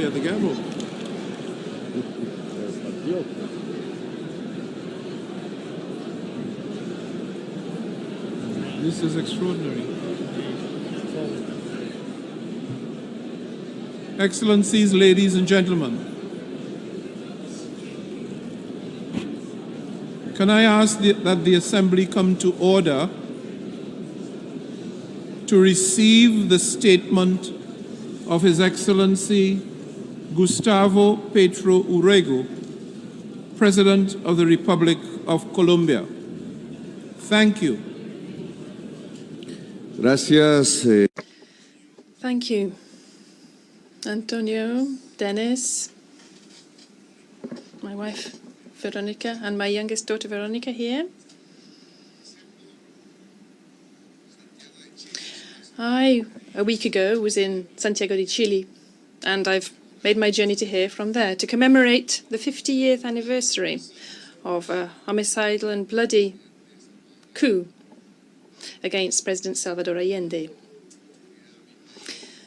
at the gavel. This is extraordinary. Excellencies, ladies and gentlemen, can I ask that the Assembly come to order to receive the statement of His Excellency Gustavo Petro Urrego, President of the Republic of Colombia. Thank you. Gracias. Thank you, Antonio, Dennis, my wife Veronica, and my youngest daughter Veronica here. I, a week ago, was in Santiago de Chile, and I've made my journey to here from there to commemorate the 50th anniversary of a homicidal and bloody coup against President Salvador Allende.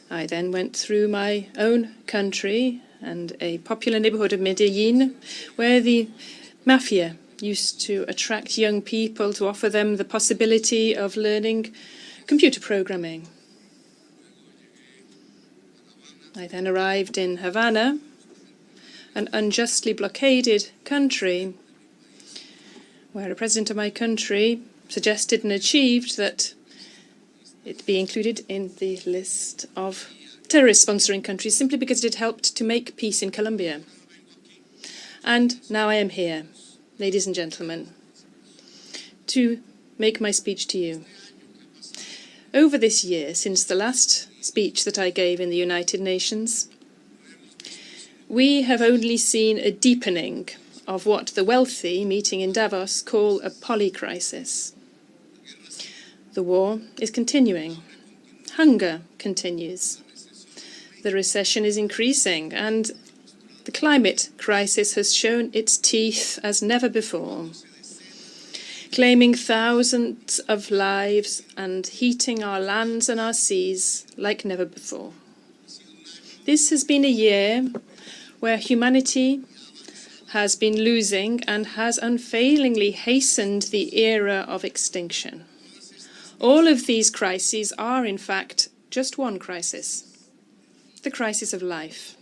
I then went through my own country and a popular neighborhood of Medellin, where the mafia used to attract young people to offer them the possibility of learning computer programming. I then arrived in Havana, an unjustly blockaded country, where a president of my country suggested and achieved that it be included in the list of terrorist-sponsoring countries simply because it had helped to make peace in Colombia. And now I am here, ladies and gentlemen, to make my speech to you. Over this year, since the last speech that I gave in the United Nations, we have only seen a deepening of what the wealthy, meeting in Davos, call a polycrisis. The war is continuing. Hunger continues. The recession is increasing, and the climate crisis has shown its teeth as never before, claiming thousands of lives and heating our lands and our seas like never before. This has been a year where humanity has been losing and has unfailingly hastened the era of extinction. All of these crises are, in fact, just one crisis: the crisis of life.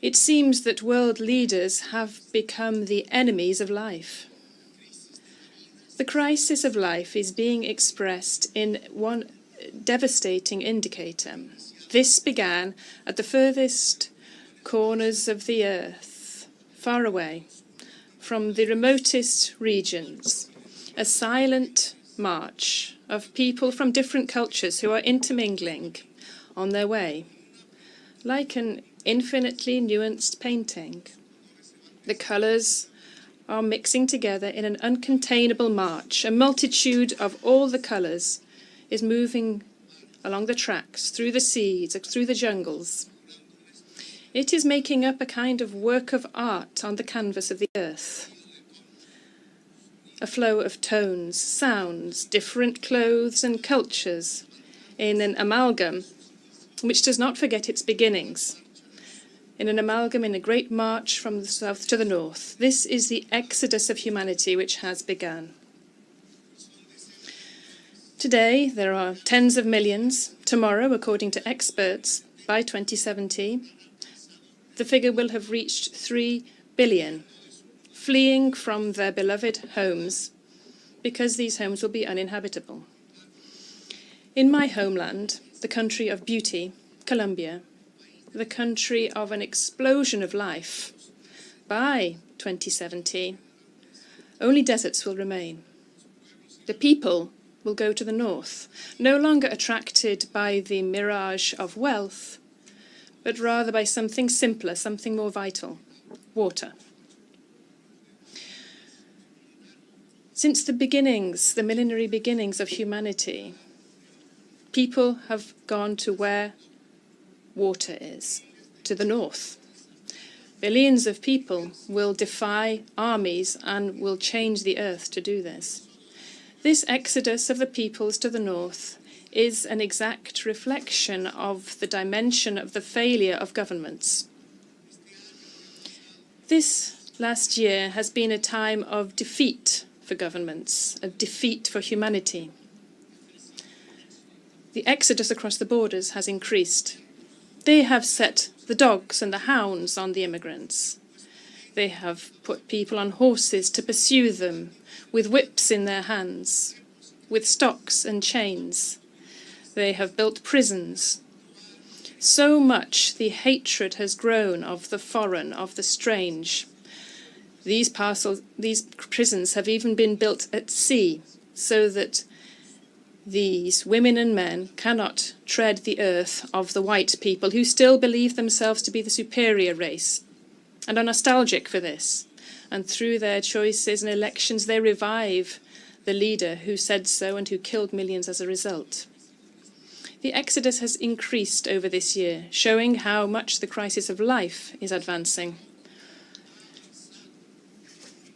It seems that world leaders have become the enemies of life. The crisis of life is being expressed in one devastating indicator. This began at the furthest corners of the earth, far away from the remotest regions, a silent march of people from different cultures who are intermingling on their way, like an infinitely nuanced painting. The colours are mixing together in an uncontainable march. A multitude of all the colours is moving along the tracks, through the seas, through the jungles. It is making up a kind of work of art on the canvas of the earth. A flow of tones, sounds, different clothes and cultures in an amalgam which does not forget its beginnings. In an amalgam, in a great march from the south to the north. This is the exodus of humanity which has begun. Today, there are tens of millions. Tomorrow, according to experts, by 2070, the figure will have reached 3 billion, fleeing from their beloved homes because these homes will be uninhabitable. In my homeland, the country of beauty, Colombia, the country of an explosion of life, by 2070, only deserts will remain. The people will go to the north, no longer attracted by the mirage of wealth, but rather by something simpler, something more vital: water. Since the beginnings, the millenary beginnings of humanity, people have gone to where water is, to the north. Billions of people will defy armies and will change the earth to do this. This exodus of the peoples to the north is an exact reflection of the dimension of the failure of governments. This last year has been a time of defeat for governments, of defeat for humanity. The exodus across the borders has increased. They have set the dogs and the hounds on the immigrants. They have put people on horses to pursue them, with whips in their hands, with stocks and chains. They have built prisons. So much the hatred has grown of the foreign, of the strange. These prisons have even been built at sea, so that these women and men cannot tread the earth of the white people who still believe themselves to be the superior race and are nostalgic for this. And through their choices and elections, they revive the leader who said so and who killed millions as a result. The exodus has increased over this year, showing how much the crisis of life is advancing.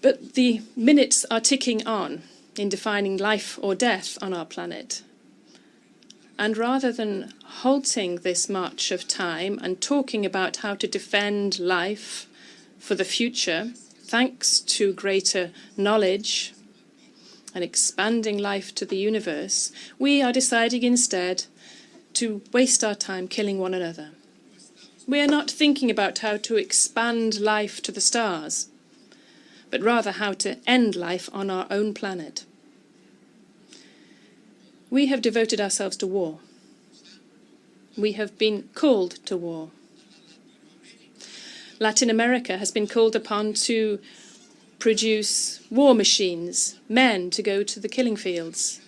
But the minutes are ticking on in defining life or death on our planet. And rather than halting this march of time and talking about how to defend life for the future, thanks to greater knowledge and expanding life to the universe, we are deciding instead to waste our time killing one another. We are not thinking about how to expand life to the stars, but rather how to end life on our own planet. We have devoted ourselves to war. We have been called to war. Latin America has been called upon to produce war machines, men to go to the killing fields.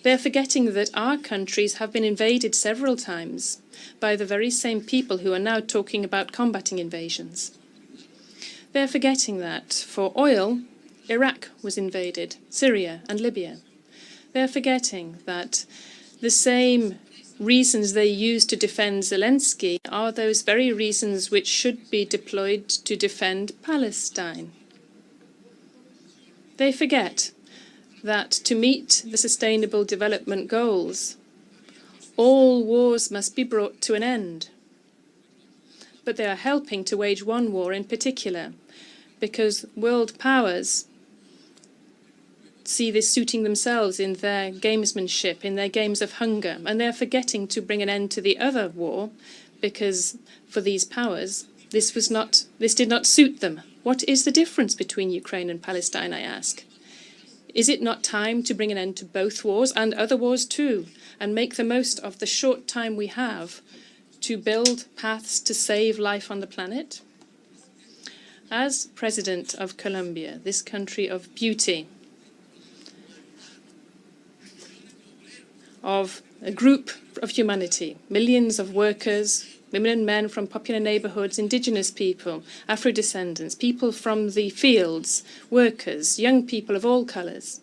They're forgetting that our countries have been invaded several times by the very same people who are now talking about combating invasions. They're forgetting that for oil, Iraq was invaded, Syria and Libya. They're forgetting that the same reasons they use to defend Zelensky are those very reasons which should be deployed to defend Palestine. They forget that to meet the Sustainable Development Goals, all wars must be brought to an end. But they are helping to wage one war in particular, because world powers see this suiting themselves in their gamesmanship, in their games of hunger, and they're forgetting to bring an end to the other war, because for these powers, this did not suit them. What is the difference between Ukraine and Palestine, I ask? Is it not time to bring an end to both wars and other wars too, and make the most of the short time we have to build paths to save life on the planet? As President of Colombia, this country of beauty, of a group of humanity, millions of workers, women and men from popular neighbourhoods, indigenous people, Afro-descendants, people from the fields, workers, young people of all colours.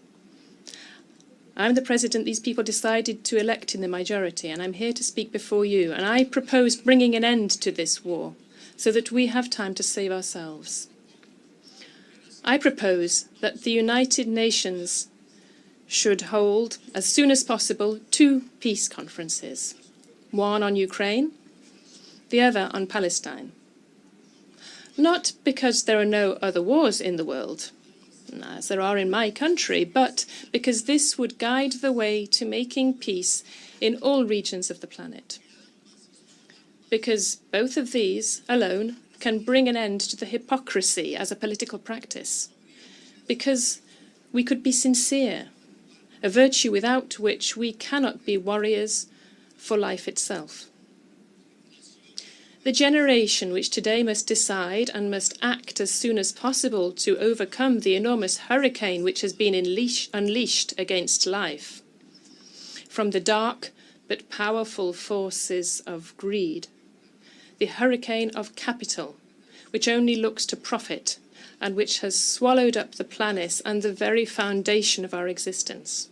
I'm the president these people decided to elect in the majority, and I'm here to speak before you. And I propose bringing an end to this war so that we have time to save ourselves. I propose that the United Nations should hold, as soon as possible, 2 peace conferences, one on Ukraine, the other on Palestine. Not because there are no other wars in the world, as there are in my country, but because this would guide the way to making peace in all regions of the planet. Because both of these alone can bring an end to the hypocrisy as a political practice. Because we could be sincere, a virtue without which we cannot be warriors for life itself. The generation which today must decide and must act as soon as possible to overcome the enormous hurricane which has been unleashed against life from the dark but powerful forces of greed, the hurricane of capital, which only looks to profit and which has swallowed up the planet and the very foundation of our existence.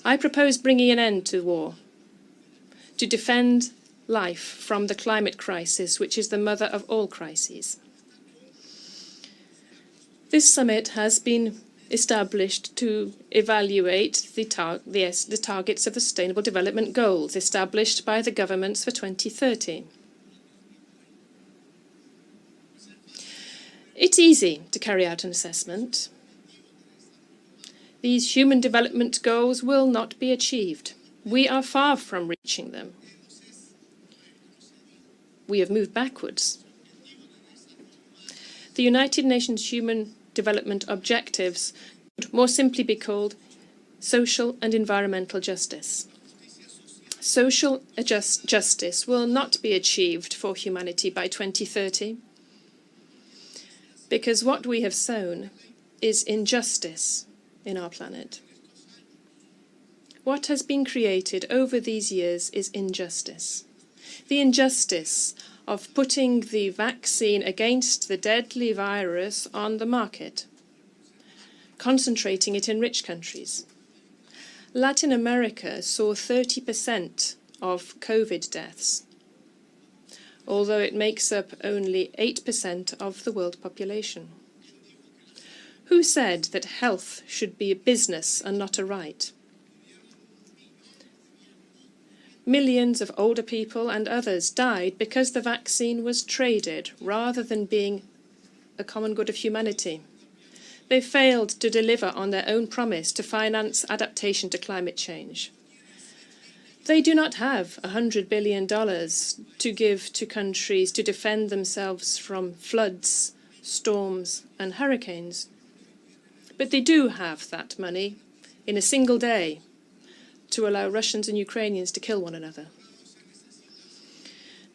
I propose bringing an end to war, to defend life from the climate crisis, which is the mother of all crises. This summit has been established to evaluate the targets of the Sustainable Development Goals established by the governments for 2030. It's easy to carry out an assessment. These human development goals will not be achieved. We are far from reaching them. We have moved backwards. The United Nations Human Development Objectives would more simply be called social and environmental justice. Social justice will not be achieved for humanity by 2030 because what we have sown is injustice in our planet. What has been created over these years is injustice. The injustice of putting the vaccine against the deadly virus on the market, concentrating it in rich countries. Latin America saw 30% of COVID deaths, although it makes up only 8% of the world population. Who said that health should be a business and not a right? Millions of older people and others died because the vaccine was traded rather than being a common good of humanity. They failed to deliver on their own promise to finance adaptation to climate change. They do not have $100 billion to give to countries to defend themselves from floods, storms, and hurricanes. But they do have that money in a single day to allow Russians and Ukrainians to kill one another.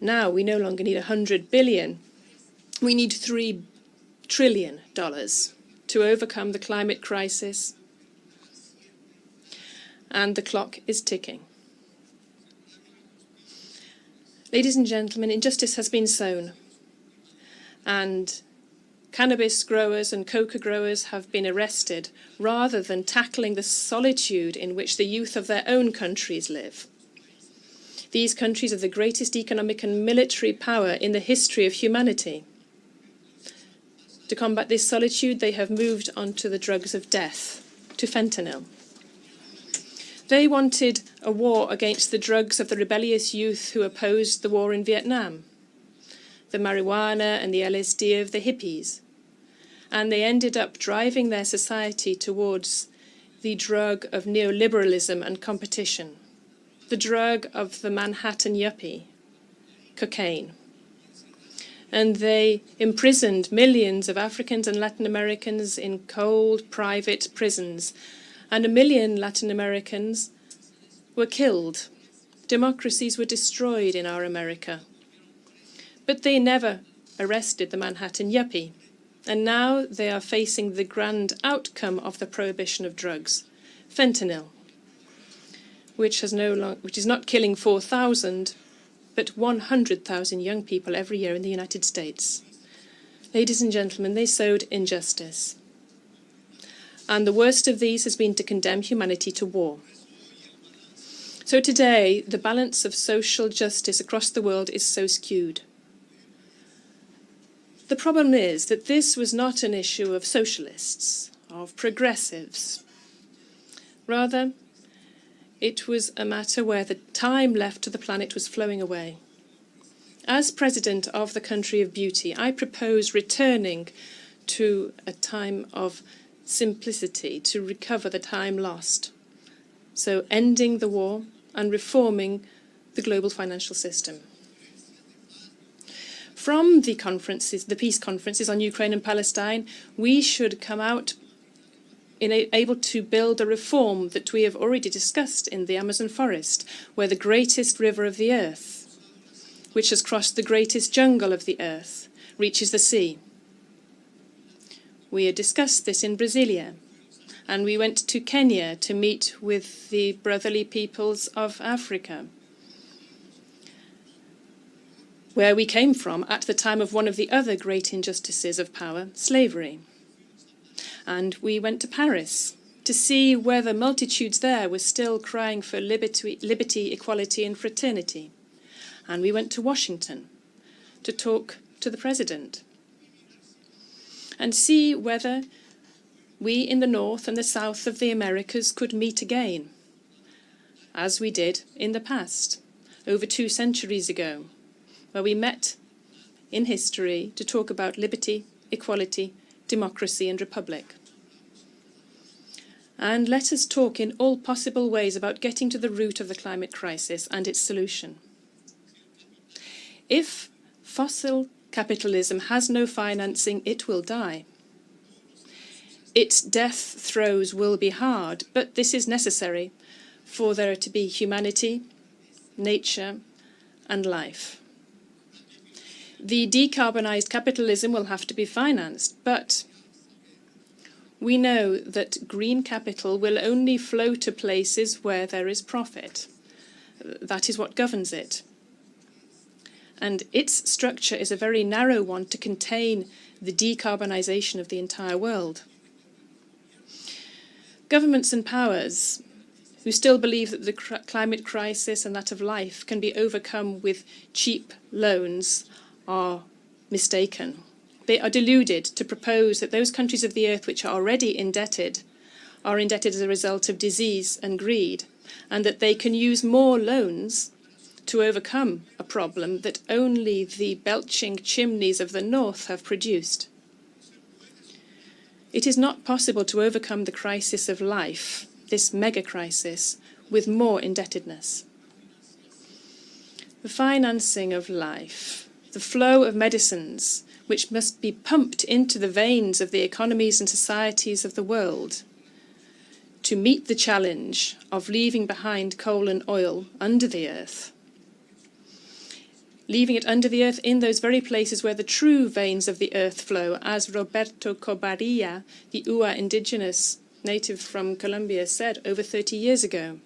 Now we no longer need $100 billion. We need $3 trillion to overcome the climate crisis. And the clock is ticking. Ladies and gentlemen, injustice has been sown. And cannabis growers and coca growers have been arrested rather than tackling the solitude in which the youth of their own countries live. These countries are the greatest economic and military power in the history of humanity. To combat this solitude, they have moved on to the drugs of death, to fentanyl. They wanted a war against the drugs of the rebellious youth who opposed the war in Vietnam, the marijuana and the LSD of the hippies. And they ended up driving their society towards the drug of neoliberalism and competition, the drug of the Manhattan yuppie, cocaine. And they imprisoned millions of Africans and Latin Americans in cold, private prisons. And 1 million Latin Americans were killed. Democracies were destroyed in our America. But they never arrested the Manhattan yuppie. And now they are facing the grand outcome of the prohibition of drugs, fentanyl, which is not killing 4,000, but 100,000 young people every year in the United States. Ladies and gentlemen, they sowed injustice. And the worst of these has been to condemn humanity to war. So today, the balance of social justice across the world is so skewed. The problem is that this was not an issue of socialists, of progressives. Rather, it was a matter where the time left to the planet was flowing away. As president of the country of beauty, I propose returning to a time of simplicity to recover the time lost. So ending the war and reforming the global financial system. From the conferences, the peace conferences on Ukraine and Palestine, we should come out able to build a reform that we have already discussed in the Amazon forest, where the greatest river of the earth, which has crossed the greatest jungle of the earth, reaches the sea. We had discussed this in Brasilia, and we went to Kenya to meet with the brotherly peoples of Africa, where we came from at the time of one of the other great injustices of power, slavery. And we went to Paris to see whether multitudes there were still crying for liberty, equality, and fraternity. And we went to Washington to talk to the president and see whether we in the north and the south of the Americas could meet again, as we did in the past, over 2 centuries ago, where we met in history to talk about liberty, equality, democracy and republic. And let us talk in all possible ways about getting to the root of the climate crisis and its solution. If fossil capitalism has no financing, it will die. Its death throes will be hard, but this is necessary for there to be humanity, nature, and life. The decarbonised capitalism will have to be financed, but we know that green capital will only flow to places where there is profit. That is what governs it. And its structure is a very narrow one to contain the decarbonisation of the entire world. Governments and powers who still believe that the climate crisis and that of life can be overcome with cheap loans are mistaken. They are deluded to propose that those countries of the earth which are already indebted are indebted as a result of disease and greed, and that they can use more loans to overcome a problem that only the belching chimneys of the north have produced. It is not possible to overcome the crisis of life, this mega crisis, with more indebtedness. The financing of life, the flow of medicines, which must be pumped into the veins of the economies and societies of the world to meet the challenge of leaving behind coal and oil under the earth, leaving it under the earth in those very places where the true veins of the earth flow, as Roberto Cobarilla, the Ua indigenous native from Colombia, said over 30 years ago.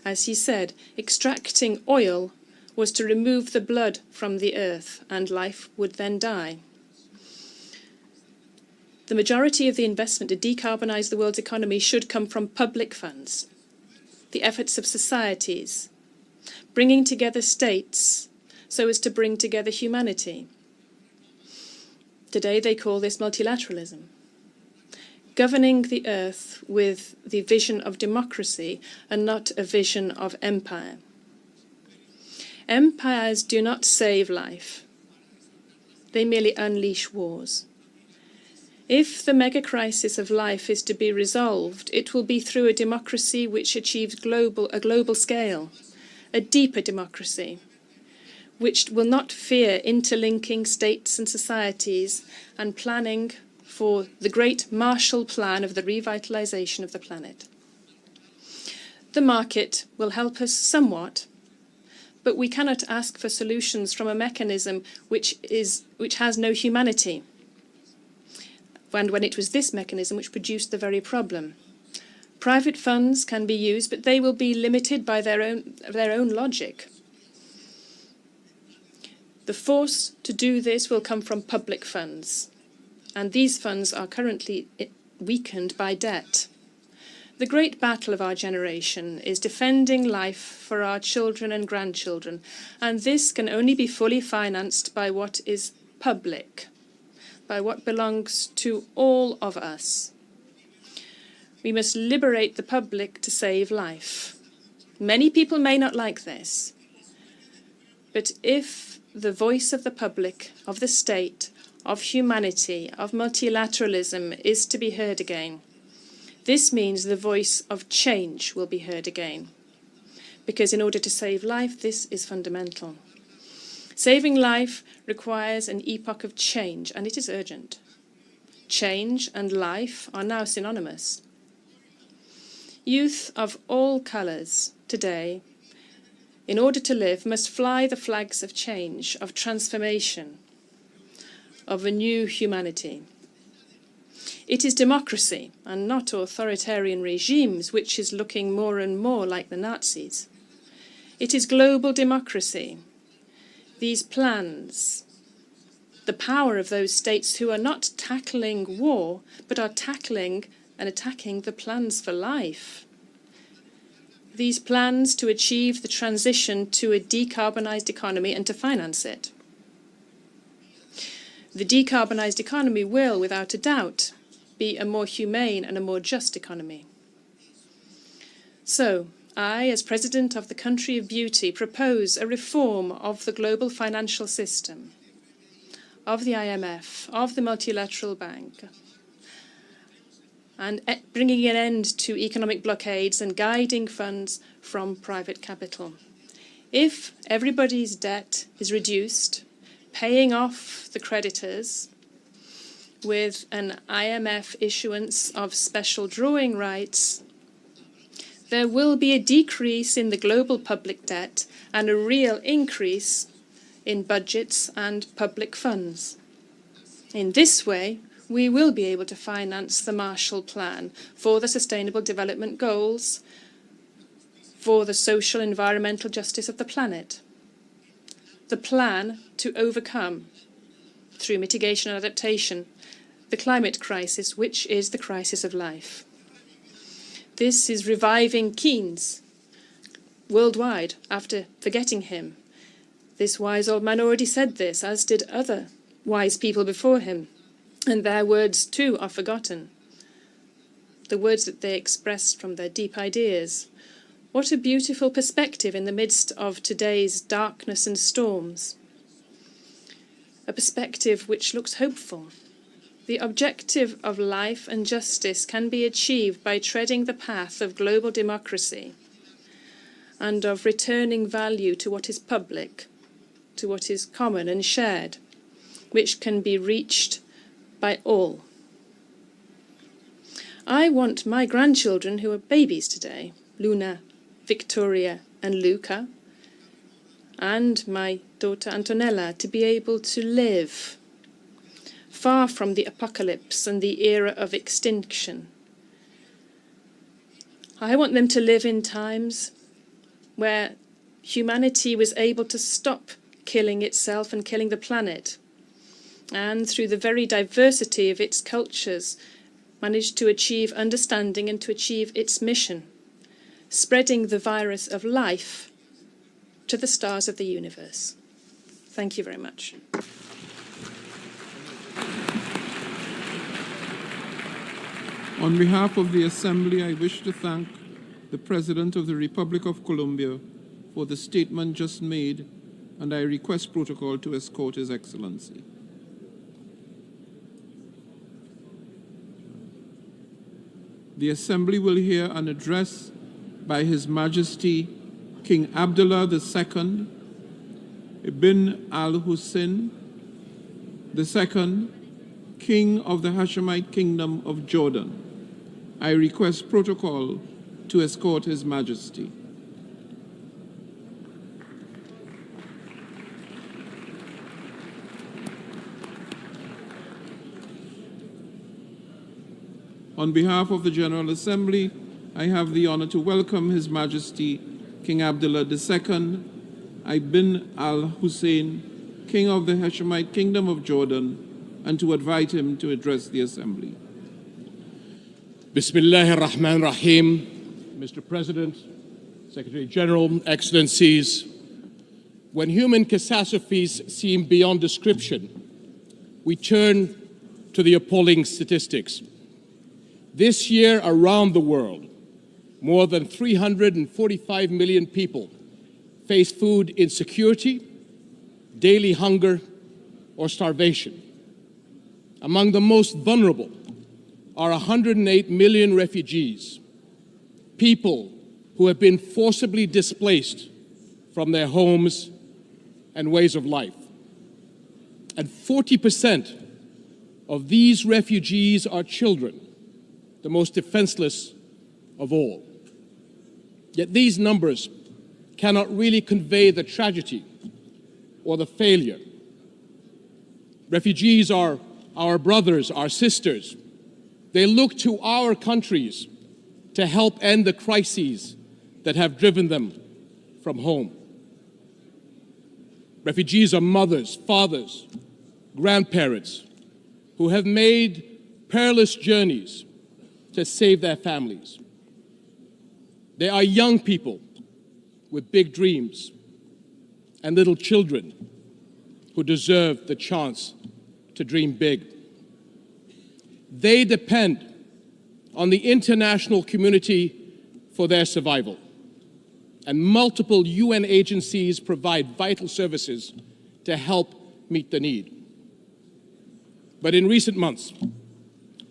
As he said, extracting oil was to remove the blood from the earth, and life would then die. The majority of the investment to decarbonise the world's economy should come from public funds, the efforts of societies, bringing together states so as to bring together humanity. Today they call this multilateralism. Governing the earth with the vision of democracy and not a vision of empire. Empires do not save life. They merely unleash wars. If the mega crisis of life is to be resolved, it will be through a democracy which achieves a global scale, a deeper democracy, which will not fear interlinking states and societies and planning for the great Marshall Plan of the revitalisation of the planet. The market will help us somewhat, but we cannot ask for solutions from a mechanism which has no humanity. And when it was this mechanism which produced the very problem. Private funds can be used, but they will be limited by their own logic. The force to do this will come from public funds, and these funds are currently weakened by debt. The great battle of our generation is defending life for our children and grandchildren, and this can only be fully financed by what is public, by what belongs to all of us. We must liberate the public to save life. Many people may not like this, but if the voice of the public, of the state, of humanity, of multilateralism is to be heard again, this means the voice of change will be heard again. Because in order to save life, this is fundamental. Saving life requires an epoch of change, and it is urgent. Change and life are now synonymous. Youth of all colours today, in order to live, must fly the flags of change, of transformation, of a new humanity. It is democracy, and not authoritarian regimes, which is looking more and more like the Nazis. It is global democracy. These plans, the power of those states who are not tackling war, but are tackling and attacking the plans for life. These plans to achieve the transition to a decarbonised economy and to finance it. The decarbonised economy will, without a doubt, be a more humane and a more just economy. So, I, as President of the Country of Beauty, propose a reform of the global financial system, of the IMF, of the Multilateral Bank, and bringing an end to economic blockades and guiding funds from private capital. If everybody's debt is reduced, paying off the creditors with an IMF issuance of special drawing rights, there will be a decrease in the global public debt and a real increase in budgets and public funds. In this way, we will be able to finance the Marshall Plan for the Sustainable Development Goals, for the social and environmental justice of the planet. The plan to overcome, through mitigation and adaptation, the climate crisis, which is the crisis of life. This is reviving Keynes worldwide after forgetting him. This wise old man already said this, as did other wise people before him, and their words too are forgotten. The words that they expressed from their deep ideas. What a beautiful perspective in the midst of today's darkness and storms. A perspective which looks hopeful. The objective of life and justice can be achieved by treading the path of global democracy and of returning value to what is public, to what is common and shared, which can be reached by all. I want my grandchildren, who are babies today, Luna, Victoria and Luca, and my daughter Antonella, to be able to live far from the apocalypse and the era of extinction. I want them to live in times where humanity was able to stop killing itself and killing the planet, and through the very diversity of its cultures, managed to achieve understanding and to achieve its mission, spreading the virus of life to the stars of the universe. Thank you very much. On behalf of the Assembly, I wish to thank the President of the Republic of Colombia for the statement just made, and I request protocol to escort His Excellency. The Assembly will hear an address by His Majesty King Abdullah II ibn al-Hussein II, King of the Hashemite Kingdom of Jordan. I request protocol to escort His Majesty. On behalf of the General Assembly, I have the honor to welcome His Majesty King Abdullah II ibn al-Hussein, King of the Hashemite Kingdom of Jordan, and to invite him to address the Assembly. Bismillahir Rahmanir Rahim, Mr. President, Secretary General, Excellencies. When human catastrophes seem beyond description, we turn to the appalling statistics. This year around the world, more than 345 million people face food insecurity, daily hunger, or starvation. Among the most vulnerable are 108 million refugees, people who have been forcibly displaced from their homes and ways of life. And 40% of these refugees are children, the most defenseless of all. Yet these numbers cannot really convey the tragedy or the failure. Refugees are our brothers, our sisters. They look to our countries to help end the crises that have driven them from home. Refugees are mothers, fathers, grandparents who have made perilous journeys to save their families. They are young people with big dreams and little children who deserve the chance to dream big. They depend on the international community for their survival. And multiple UN agencies provide vital services to help meet the need. But in recent months,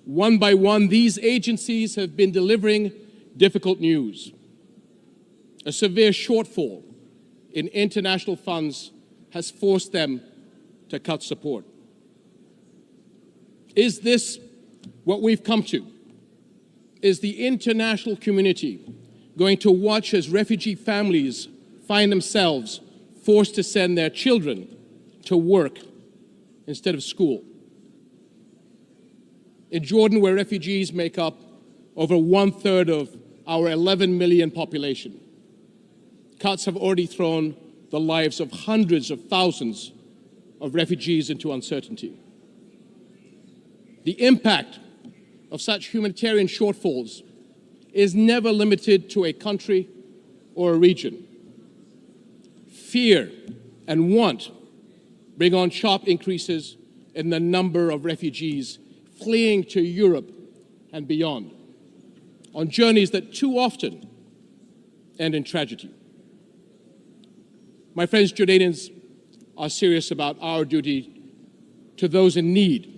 one by one, these agencies have been delivering difficult news. A severe shortfall in international funds has forced them to cut support. Is this what we've come to? Is the international community going to watch as refugee families find themselves forced to send their children to work instead of school? In Jordan, where refugees make up over 1/3 of our 11 million population, cuts have already thrown the lives of hundreds of thousands of refugees into uncertainty. The impact of such humanitarian shortfalls is never limited to a country or a region. Fear and want bring on sharp increases in the number of refugees fleeing to Europe and beyond, on journeys that too often end in tragedy. My friends, Jordanians are serious about our duty to those in need.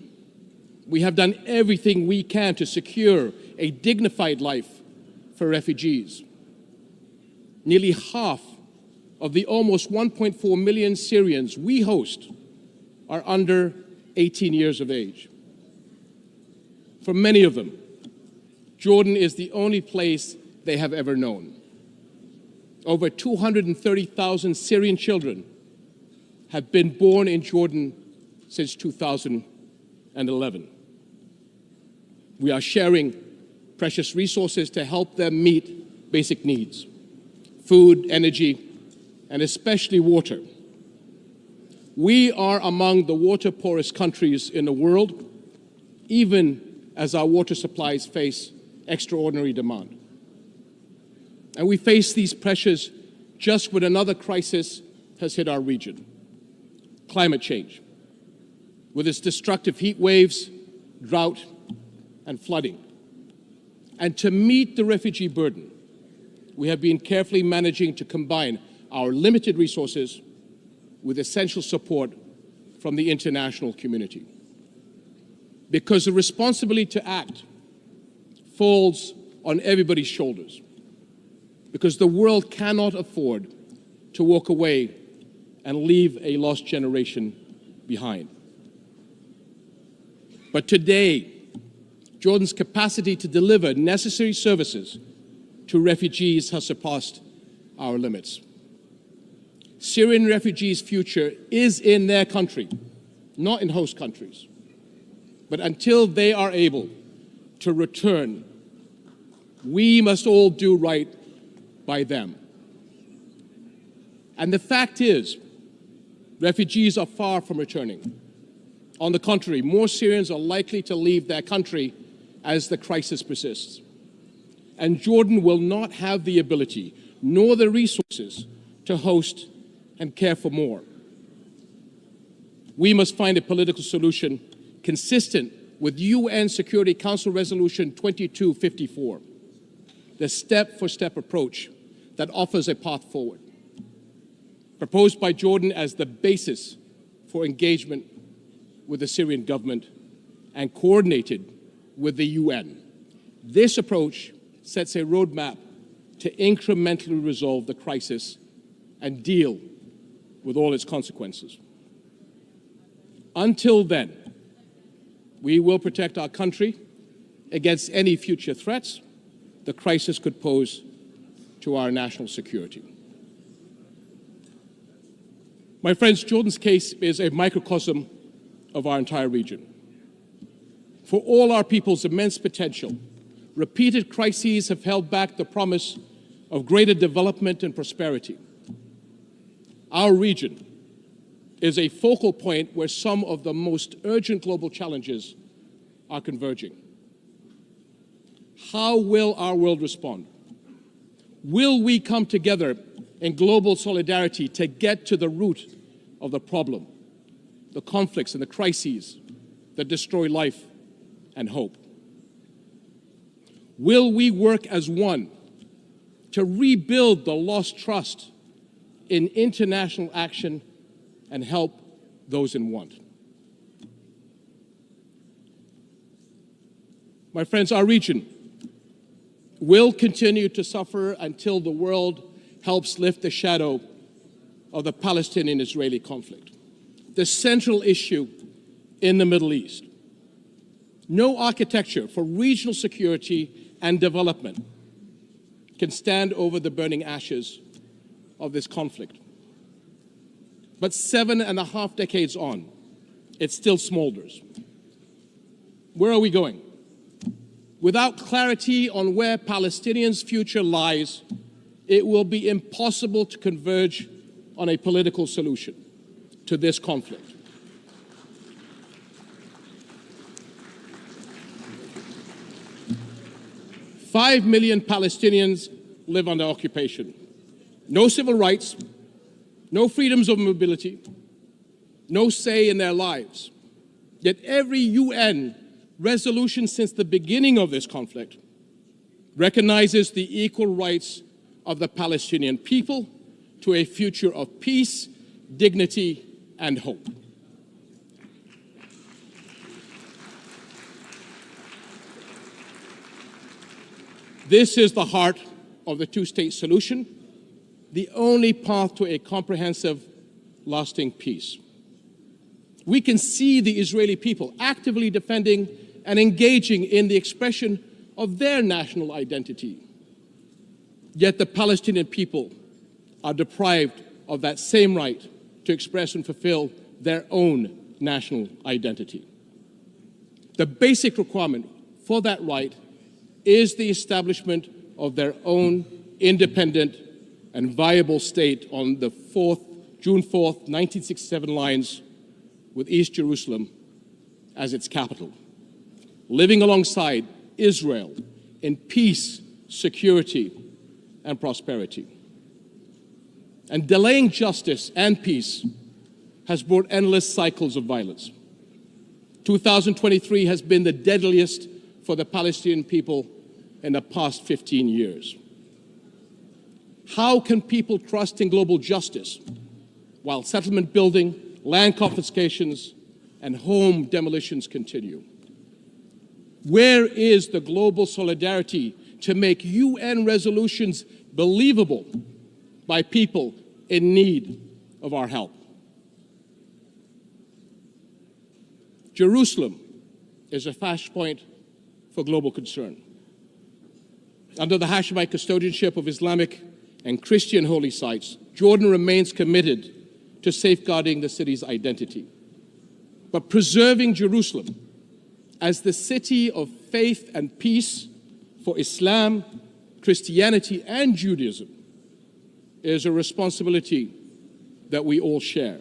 We have done everything we can to secure a dignified life for refugees. Nearly half of the almost 1.4 million Syrians we host are under 18 years of age. For many of them, Jordan is the only place they have ever known. Over 230,000 Syrian children have been born in Jordan since 2011. We are sharing precious resources to help them meet basic needs: food, energy, and especially water. We are among the water-poorest countries in the world, even as our water supplies face extraordinary demand. And we face these pressures just when another crisis has hit our region: climate change, with its destructive heat waves, drought, and flooding. And to meet the refugee burden, we have been carefully managing to combine our limited resources with essential support from the international community. Because the responsibility to act falls on everybody's shoulders. Because the world cannot afford to walk away and leave a lost generation behind. But today, Jordan's capacity to deliver necessary services to refugees has surpassed our limits. Syrian refugees' future is in their country, not in host countries. But until they are able to return, we must all do right by them. And the fact is, refugees are far from returning. On the contrary, more Syrians are likely to leave their country as the crisis persists. And Jordan will not have the ability nor the resources to host and care for more. We must find a political solution consistent with UN Security Council Resolution 2254, the step-for-step approach that offers a path forward, proposed by Jordan as the basis for engagement with the Syrian government and coordinated with the UN. This approach sets a roadmap to incrementally resolve the crisis and deal with all its consequences. Until then, we will protect our country against any future threats the crisis could pose to our national security. My friends, Jordan's case is a microcosm of our entire region. For all our people's immense potential, repeated crises have held back the promise of greater development and prosperity. Our region is a focal point where some of the most urgent global challenges are converging. How will our world respond? Will we come together in global solidarity to get to the root of the problem, the conflicts and the crises that destroy life and hope? Will we work as one to rebuild the lost trust in international action and help those in want? My friends, our region will continue to suffer until the world helps lift the shadow of the Palestinian-Israeli conflict, the central issue in the Middle East. No architecture for regional security and development can stand over the burning ashes of this conflict. But 7.5 decades on, it still smolders. Where are we going? Without clarity on where Palestinians' future lies, it will be impossible to converge on a political solution to this conflict. Five million Palestinians live under occupation. No civil rights, no freedoms of mobility, no say in their lives. Yet every UN resolution since the beginning of this conflict recognizes the equal rights of the Palestinian people to a future of peace, dignity, and hope. This is the heart of the two-state solution, the only path to a comprehensive, lasting peace. We can see the Israeli people actively defending and engaging in the expression of their national identity. Yet the Palestinian people are deprived of that same right to express and fulfill their own national identity. The basic requirement for that right is the establishment of their own independent and viable state on the June 4th, 1967 lines, with East Jerusalem as its capital, living alongside Israel in peace, security, and prosperity. And delaying justice and peace has brought endless cycles of violence. 2023 has been the deadliest for the Palestinian people in the past 15 years. How can people trust in global justice while settlement building, land confiscations, and home demolitions continue? Where is the global solidarity to make UN resolutions believable by people in need of our help? Jerusalem is a flashpoint for global concern. Under the Hashemite custodianship of Islamic and Christian holy sites, Jordan remains committed to safeguarding the city's identity. But preserving Jerusalem as the city of faith and peace for Islam, Christianity, and Judaism is a responsibility that we all share.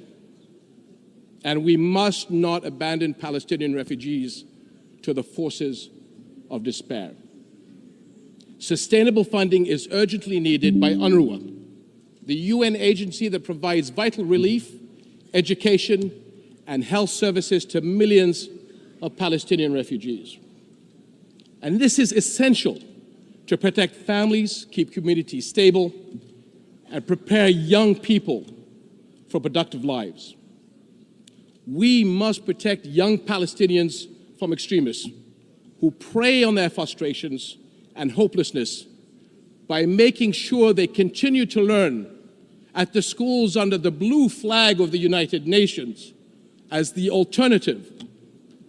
And we must not abandon Palestinian refugees to the forces of despair. Sustainable funding is urgently needed by UNRWA, the UN agency that provides vital relief, education, and health services to millions of Palestinian refugees. And this is essential to protect families, keep communities stable, and prepare young people for productive lives. We must protect young Palestinians from extremists who prey on their frustrations and hopelessness by making sure they continue to learn at the schools under the blue flag of the United Nations, as the alternative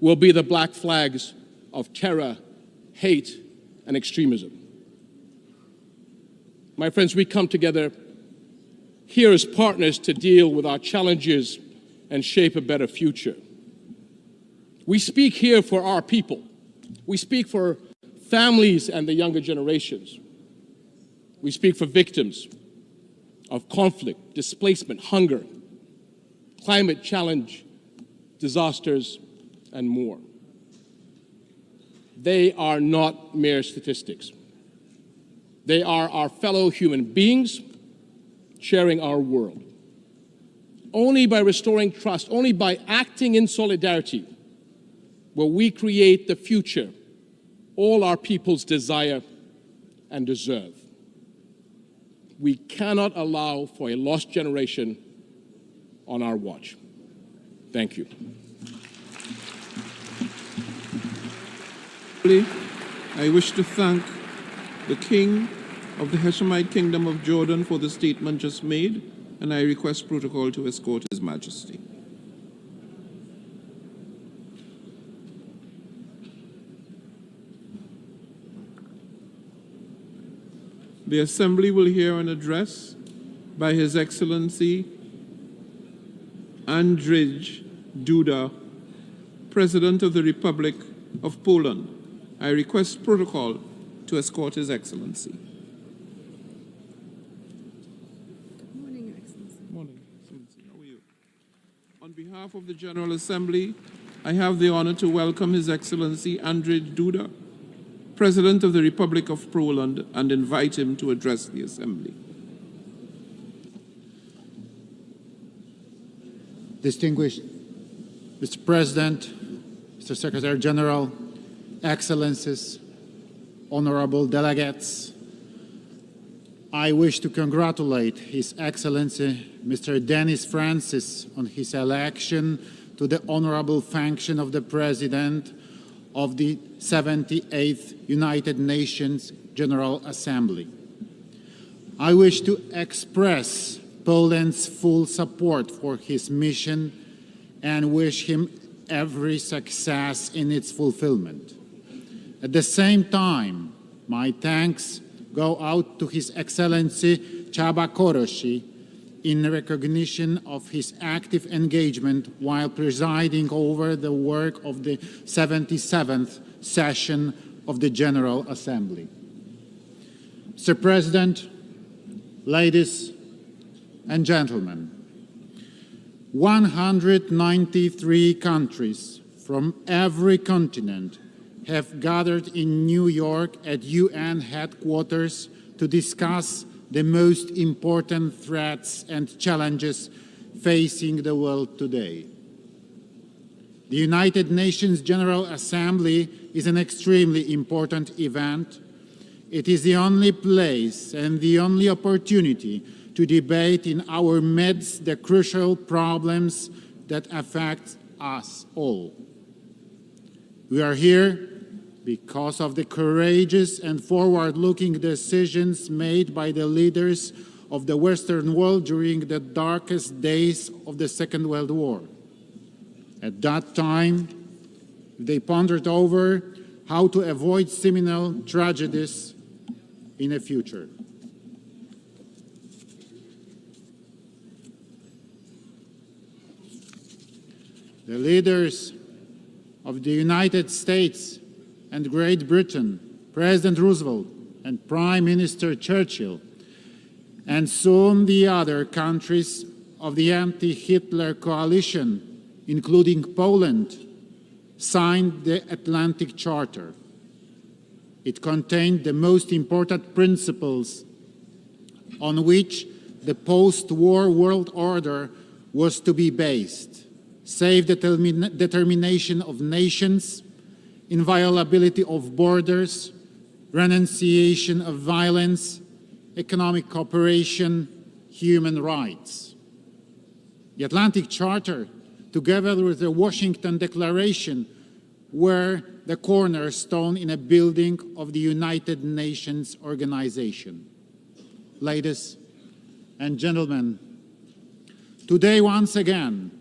will be the black flags of terror, hate, and extremism. My friends, we come together here as partners to deal with our challenges and shape a better future. We speak here for our people. We speak for families and the younger generations. We speak for victims of conflict, displacement, hunger, climate challenge, disasters, and more. They are not mere statistics. They are our fellow human beings sharing our world. Only by restoring trust, only by acting in solidarity, where we create the future all our peoples desire and deserve. We cannot allow for a lost generation on our watch. Thank you. I wish to thank the King of the Hashemite Kingdom of Jordan for the statement just made, and I request protocol to escort His Majesty. The Assembly will hear an address by His Excellency Andrzej Duda, President of the Republic of Poland. I request protocol to escort His Excellency. Good morning, Your Excellency. Morning, Excellency. How are you? On behalf of the General Assembly, I have the honor to welcome His Excellency Andrzej Duda, President of the Republic of Poland, and invite him to address the Assembly. Distinguished Mr. President, Mr. Secretary General, Excellencies, honorable delegates, I wish to congratulate His Excellency Mr. Denis Francis on his election to the honorable function of the President of the 78th United Nations General Assembly. I wish to express Poland's full support for his mission and wish him every success in its fulfillment. At the same time, my thanks go out to His Excellency Csaba Kőrösi in recognition of his active engagement while presiding over the work of the 77th session of the General Assembly. Mr. President, ladies and gentlemen, 193 countries from every continent have gathered in New York at UN headquarters to discuss the most important threats and challenges facing the world today. The United Nations General Assembly is an extremely important event. It is the only place and the only opportunity to debate in our midst the crucial problems that affect us all. We are here because of the courageous and forward-looking decisions made by the leaders of the Western world during the darkest days of the Second World War. At that time, they pondered over how to avoid similar tragedies in the future. The leaders of the United States and Great Britain, President Roosevelt and Prime Minister Churchill, and soon the other countries of the anti-Hitler coalition, including Poland, signed the Atlantic Charter. It contained the most important principles on which the post-war world order was to be based: safe determination of nations, inviolability of borders, renunciation of violence, economic cooperation, human rights. The Atlantic Charter, together with the Washington Declaration, were the cornerstone in a building of the United Nations organization. Ladies and gentlemen, today once again,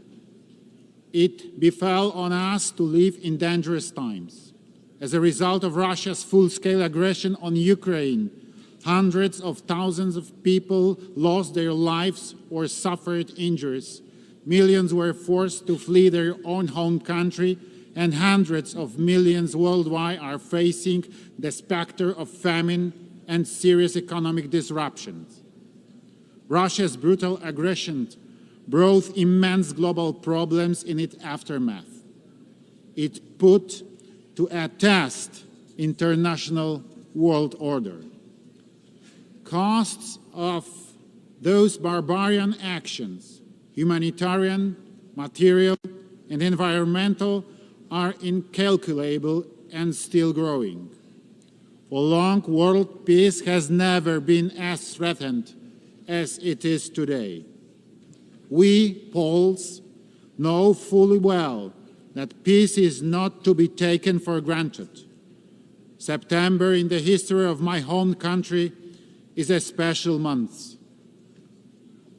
it befell on us to live in dangerous times. As a result of Russia's full-scale aggression on Ukraine, hundreds of thousands of people lost their lives or suffered injuries. Millions were forced to flee their own home country, and hundreds of millions worldwide are facing the specter of famine and serious economic disruptions. Russia's brutal aggression brought immense global problems in its aftermath. It put to a test international world order. Costs of those barbarian actions, humanitarian, material, and environmental, are incalculable and still growing. For long, world peace has never been as threatened as it is today. We, Poles, know fully well that peace is not to be taken for granted. September in the history of my home country is a special month.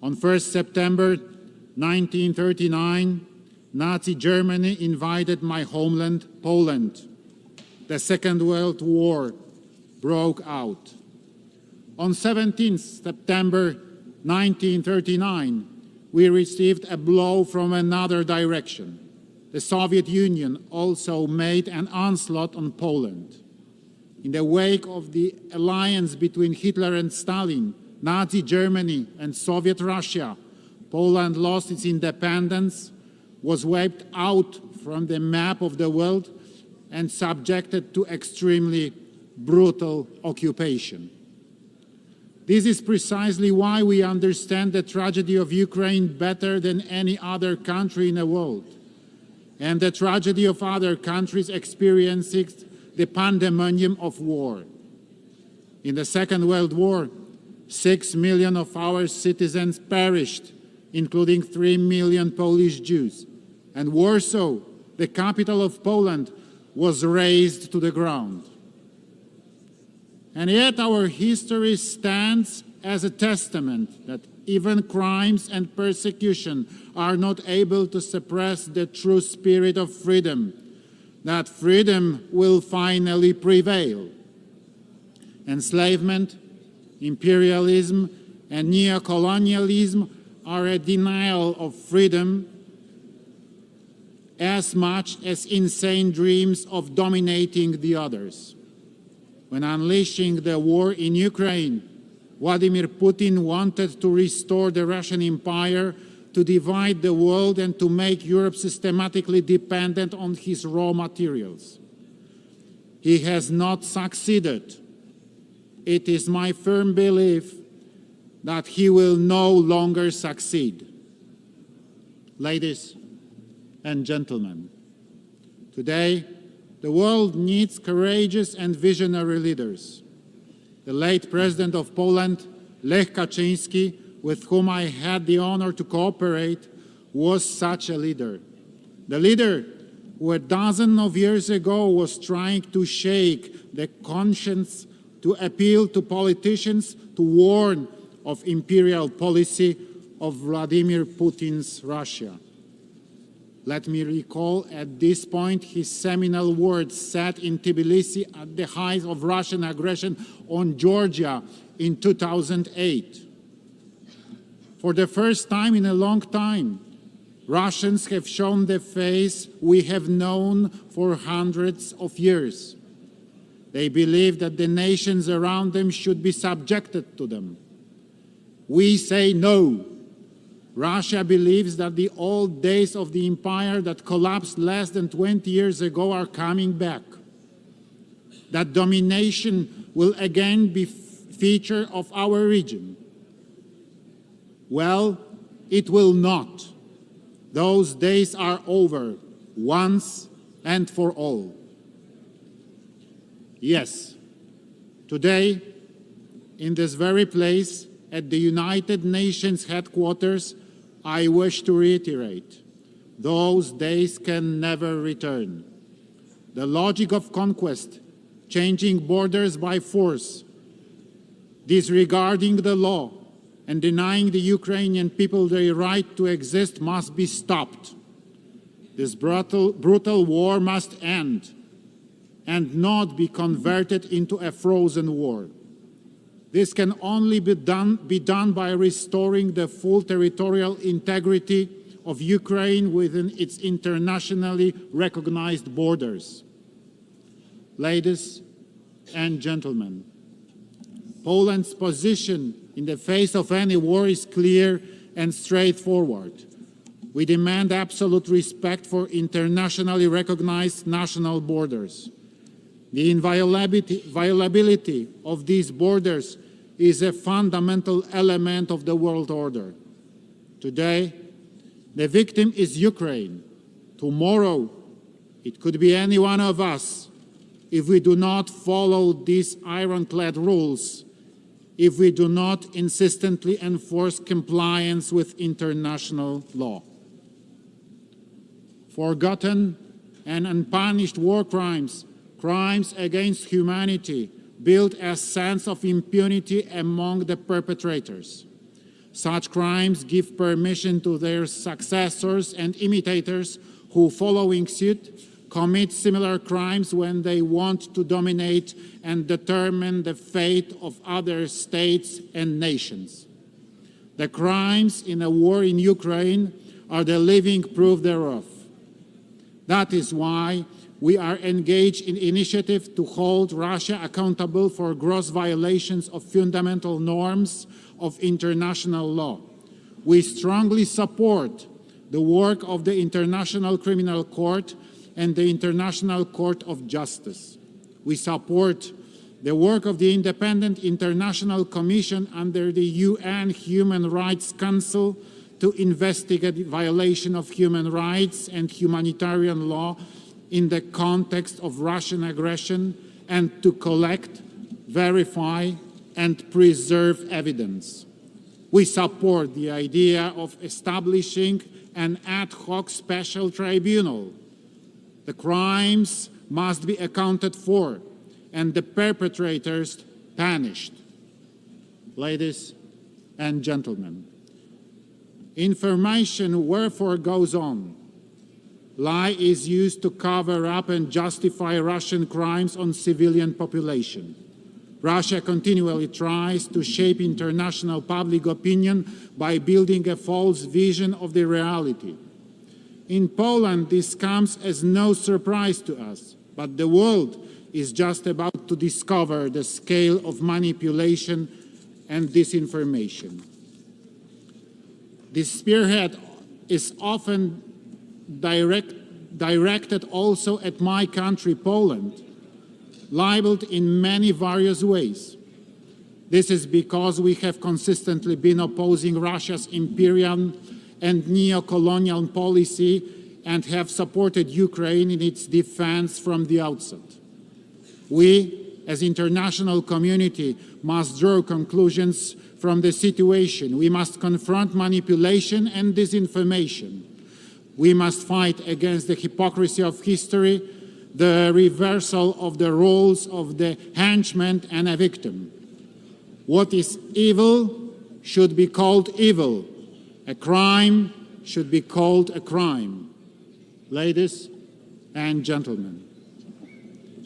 On 1st September 1939, Nazi Germany invaded my homeland, Poland. The Second World War broke out. On 17th September 1939, we received a blow from another direction. The Soviet Union also made an onslaught on Poland. In the wake of the alliance between Hitler and Stalin, Nazi Germany and Soviet Russia, Poland lost its independence, was wiped out from the map of the world, and subjected to extremely brutal occupation. This is precisely why we understand the tragedy of Ukraine better than any other country in the world, and the tragedy of other countries experiencing the pandemonium of war. In the Second World War, 6 million of our citizens perished, including 3 million Polish Jews, and Warsaw, the capital of Poland, was razed to the ground. And yet our history stands as a testament that even crimes and persecution are not able to suppress the true spirit of freedom, that freedom will finally prevail. Enslavement, imperialism, and neocolonialism are a denial of freedom as much as insane dreams of dominating the others. When unleashing the war in Ukraine, Vladimir Putin wanted to restore the Russian Empire, to divide the world, and to make Europe systematically dependent on his raw materials. He has not succeeded. It is my firm belief that he will no longer succeed. Ladies and gentlemen, today the world needs courageous and visionary leaders. The late President of Poland, Lech Kaczyński, with whom I had the honor to cooperate, was such a leader. The leader who a dozen of years ago was trying to shake the conscience, to appeal to politicians, to warn of imperial policy of Vladimir Putin's Russia. Let me recall at this point his seminal words said in Tbilisi at the height of Russian aggression on Georgia in 2008. For the first time in a long time, Russians have shown the face we have known for hundreds of years. They believe that the nations around them should be subjected to them. We say no. Russia believes that the old days of the empire that collapsed less than 20 years ago are coming back. That domination will again be feature of our region. Well, it will not. Those days are over, once and for all. Yes, today, in this very place, at the United Nations headquarters, I wish to reiterate, those days can never return. The logic of conquest, changing borders by force, disregarding the law, and denying the Ukrainian people their right to exist must be stopped. This brutal war must end and not be converted into a frozen war. This can only be done by restoring the full territorial integrity of Ukraine within its internationally recognized borders. Ladies and gentlemen, Poland's position in the face of any war is clear and straightforward. We demand absolute respect for internationally recognized national borders. The inviolability of these borders is a fundamental element of the world order. Today, the victim is Ukraine. Tomorrow, It could be any one of us if we do not follow these ironclad rules, if we do not insistently enforce compliance with international law. Forgotten and unpunished war crimes, crimes against humanity, build a sense of impunity among the perpetrators. Such crimes give permission to their successors and imitators who, following suit, commit similar crimes when they want to dominate and determine the fate of other states and nations. The crimes in a war in Ukraine are the living proof thereof. That is why we are engaged in initiative to hold Russia accountable for gross violations of fundamental norms of international law. We strongly support the work of the International Criminal Court and the International Court of Justice. We support the work of the Independent International Commission under the UN Human Rights Council to investigate violation of human rights and humanitarian law in the context of Russian aggression and to collect, verify, and preserve evidence. We support the idea of establishing an ad hoc special tribunal. The crimes must be accounted for and the perpetrators punished. Ladies and gentlemen, information wherefore goes on. Lie is used to cover up and justify Russian crimes on civilian population. Russia continually tries to shape international public opinion by building a false vision of the reality. In Poland, this comes as no surprise to us, but the world is just about to discover the scale of manipulation and disinformation. This spearhead is often directed also at my country, Poland, labeled in many various ways. This is because we have consistently been opposing Russia's imperial and neo-colonial policy and have supported Ukraine in its defense from the outset. We, as international community, must draw conclusions from the situation. We must confront manipulation and disinformation. We must fight against the hypocrisy of history, the reversal of the roles of the henchman and a victim. What is evil should be called evil. A crime should be called a crime. Ladies and gentlemen,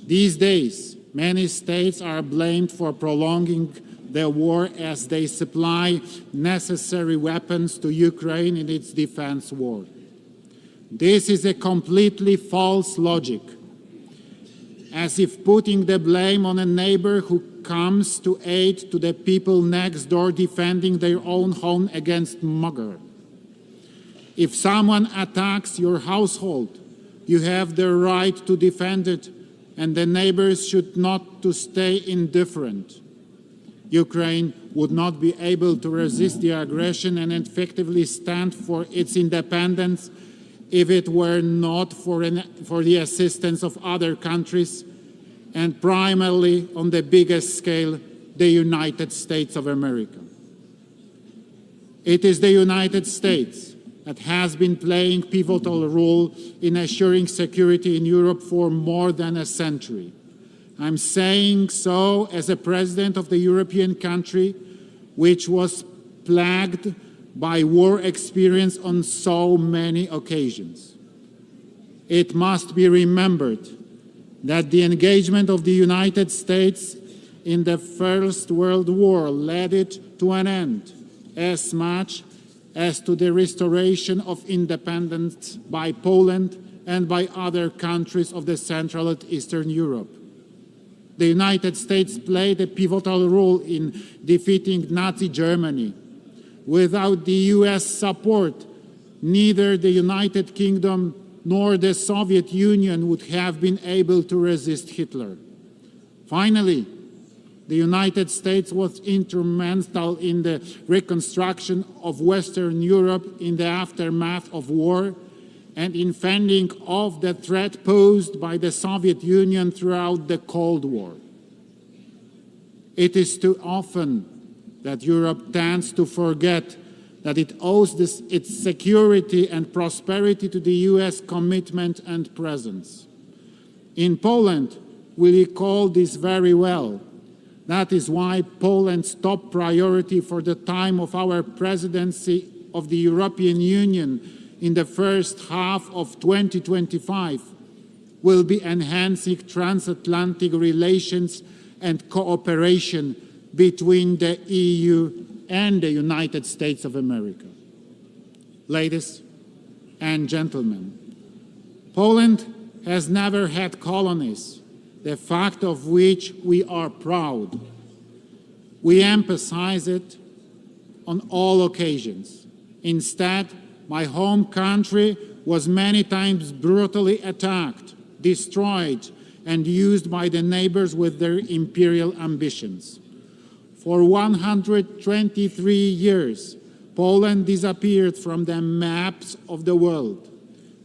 these days, many states are blamed for prolonging the war as they supply necessary weapons to Ukraine in its defense war. This is a completely false logic, as if putting the blame on a neighbor who comes to aid to the people next door defending their own home against mugger. If someone attacks your household, you have the right to defend it, and the neighbors should not to stay indifferent. Ukraine would not be able to resist the aggression and effectively stand for its independence if it were not for the assistance of other countries, and primarily on the biggest scale, the United States of America. It is the United States that has been playing a pivotal role in assuring security in Europe for more than a century. I'm saying so as a president of the European country which was plagued by war experience on so many occasions. It must be remembered that the engagement of the United States in the First World War led it to an end, as much as to the restoration of independence by Poland and by other countries of the Central and Eastern Europe. The United States played a pivotal role in defeating Nazi Germany. Without the US support, neither the United Kingdom nor the Soviet Union would have been able to resist Hitler. Finally, the United States was instrumental in the reconstruction of Western Europe in the aftermath of war and in fending off the threat posed by the Soviet Union throughout the Cold War. It is too often that Europe tends to forget that it owes its security and prosperity to the US commitment and presence. In Poland, we recall this very well. That is why Poland's top priority for the time of our presidency of the European Union in the first half of 2025 will be enhancing transatlantic relations and cooperation between the EU and the United States of America. Ladies and gentlemen, Poland has never had colonies, the fact of which we are proud. We emphasize it on all occasions. Instead, my home country was many times brutally attacked, destroyed, and used by the neighbors with their imperial ambitions. For 123 years, Poland disappeared from the maps of the world.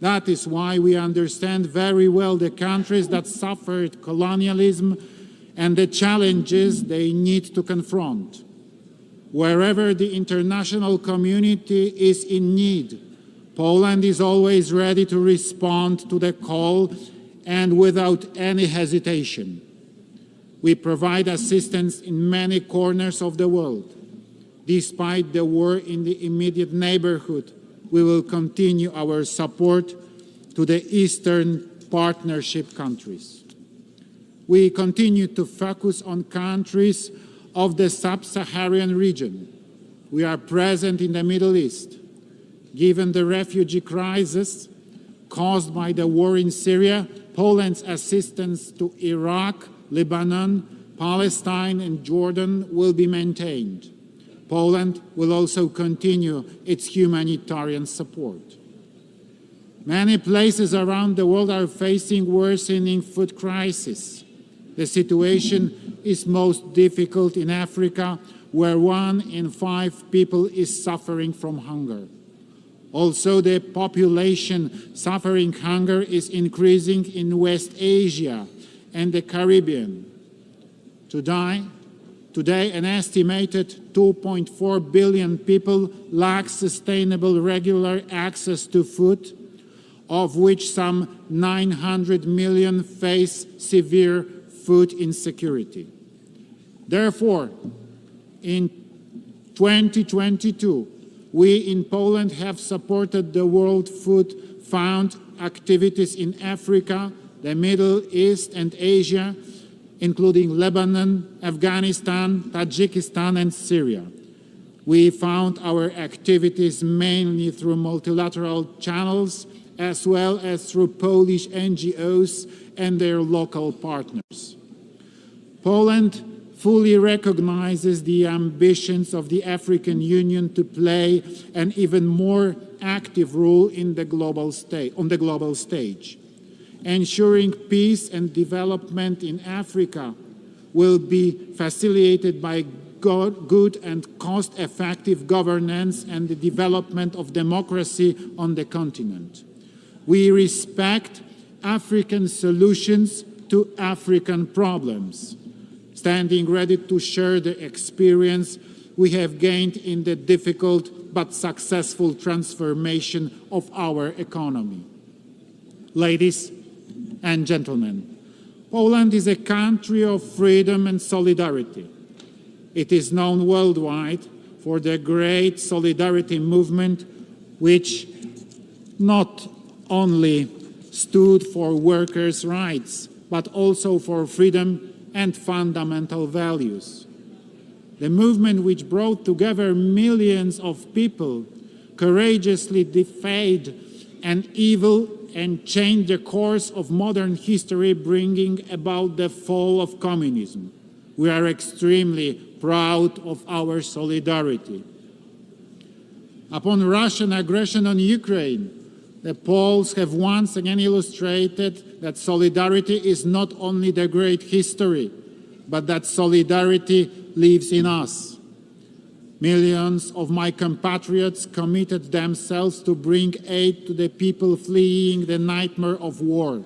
That is why we understand very well the countries that suffered colonialism and the challenges they need to confront. Wherever the international community is in need, Poland is always ready to respond to the call and without any hesitation. We provide assistance in many corners of the world. Despite the war in the immediate neighborhood, we will continue our support to the Eastern Partnership countries. We continue to focus on countries of the sub-Saharan region. We are present in the Middle East. Given the refugee crisis caused by the war in Syria, Poland's assistance to Iraq, Lebanon, Palestine, and Jordan will be maintained. Poland will also continue its humanitarian support. Many places around the world are facing worsening food crisis. The situation is most difficult in Africa, where 1 in 5 people is suffering from hunger. Also, the population suffering hunger is increasing in West Asia and the Caribbean. Today, an estimated 2.4 billion people lack sustainable regular access to food, of which some 900 million face severe food insecurity. Therefore, in 2022, we in Poland have supported the World Food Fund activities in Africa, the Middle East and Asia, including Lebanon, Afghanistan, Tajikistan, and Syria. We found our activities mainly through multilateral channels, as well as through Polish NGOs and their local partners. Poland fully recognizes the ambitions of the African Union to play an even more active role in the on the global stage. Ensuring peace and development in Africa will be facilitated by good and cost-effective governance and the development of democracy on the continent. We respect African solutions to African problems, standing ready to share the experience we have gained in the difficult but successful transformation of our economy. Ladies and gentlemen, Poland is a country of freedom and solidarity. It is known worldwide for the great solidarity movement, which not only stood for workers' rights, but also for freedom and fundamental values. The movement which brought together millions of people courageously defied an evil and changed the course of modern history, bringing about the fall of communism. We are extremely proud of our solidarity. Upon Russian aggression on Ukraine, the Poles have once again illustrated that solidarity is not only the great history, but that solidarity lives in us. Millions of my compatriots committed themselves to bring aid to the people fleeing the nightmare of war.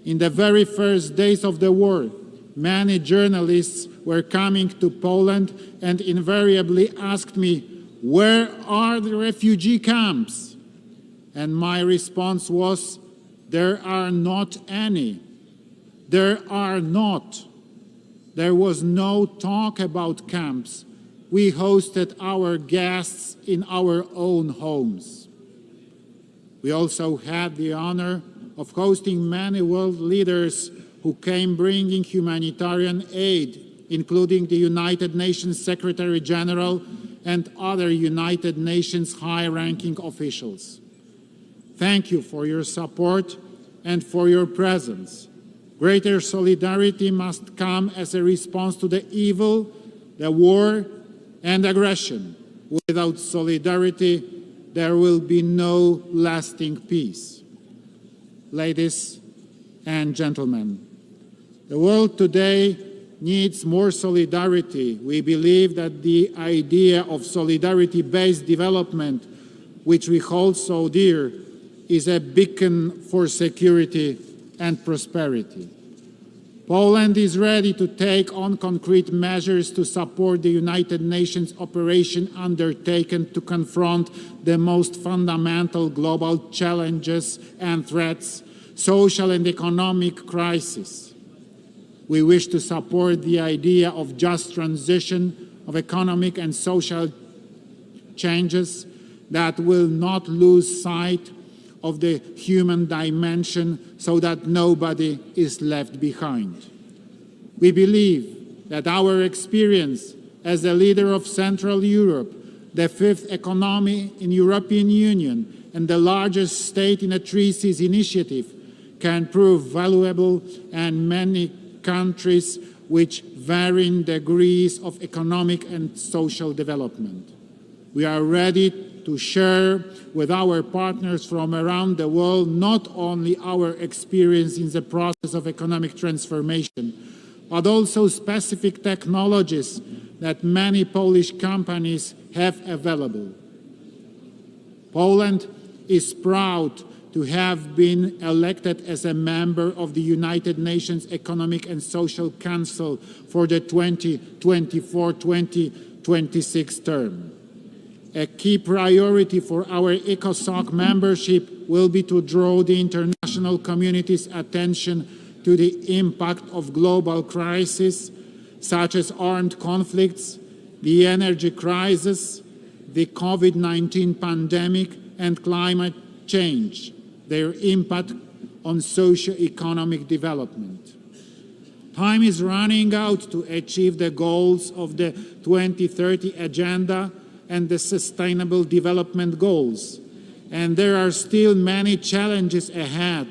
In the very first days of the war, many journalists were coming to Poland and invariably asked me, "Where are the refugee camps?" And my response was, "There are not any. There are not." There was no talk about camps. We hosted our guests in our own homes. We also had the honor of hosting many world leaders who came bringing humanitarian aid, including the United Nations Secretary General and other United Nations high-ranking officials. Thank you for your support and for your presence. Greater solidarity must come as a response to the evil, the war, and aggression. Without solidarity, there will be no lasting peace. Ladies and gentlemen, the world today needs more solidarity. We believe that the idea of solidarity-based development, which we hold so dear, is a beacon for security and prosperity. Poland is ready to take on concrete measures to support the United Nations operation undertaken to confront the most fundamental global challenges and threats, social and economic crisis. We wish to support the idea of just transition of economic and social changes that will not lose sight of the human dimension so that nobody is left behind. We believe that our experience as a leader of Central Europe, the fifth economy in European Union, and the largest state in a Three Seas initiative can prove valuable, and many countries which vary in degrees of economic and social development. We are ready to share with our partners from around the world not only our experience in the process of economic transformation, but also specific technologies that many Polish companies have available. Poland is proud to have been elected as a member of the United Nations Economic and Social Council for the 2024-2026 term. A key priority for our ECOSOC membership will be to draw the international community's attention to the impact of global crises, such as armed conflicts, the energy crisis, the COVID-19 pandemic, and climate change, their impact on socio-economic development. Time is running out to achieve the goals of the 2030 Agenda and the Sustainable Development Goals, and there are still many challenges ahead,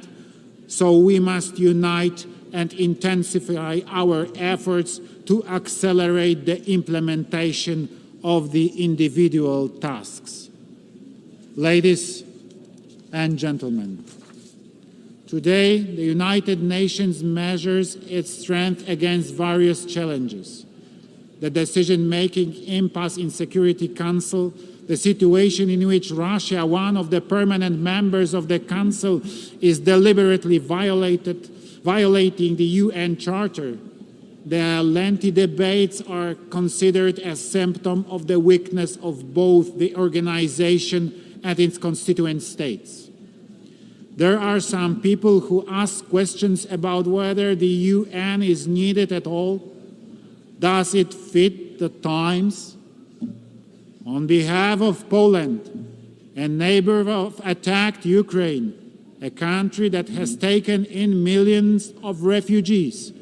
so we must unite and intensify our efforts to accelerate the implementation of the individual tasks. Ladies and gentlemen, today the United Nations measures its strength against various challenges. The decision-making impasse in Security Council, the situation in which Russia, one of the permanent members of the Council, is deliberately violating the UN Charter. The lengthy debates are considered as a symptom of the weakness of both the organization and its constituent states. There are some people who ask questions about whether the UN is needed at all. Does it fit the times? On behalf of Poland, a neighbor of attacked Ukraine, a country that has taken in millions of refugees,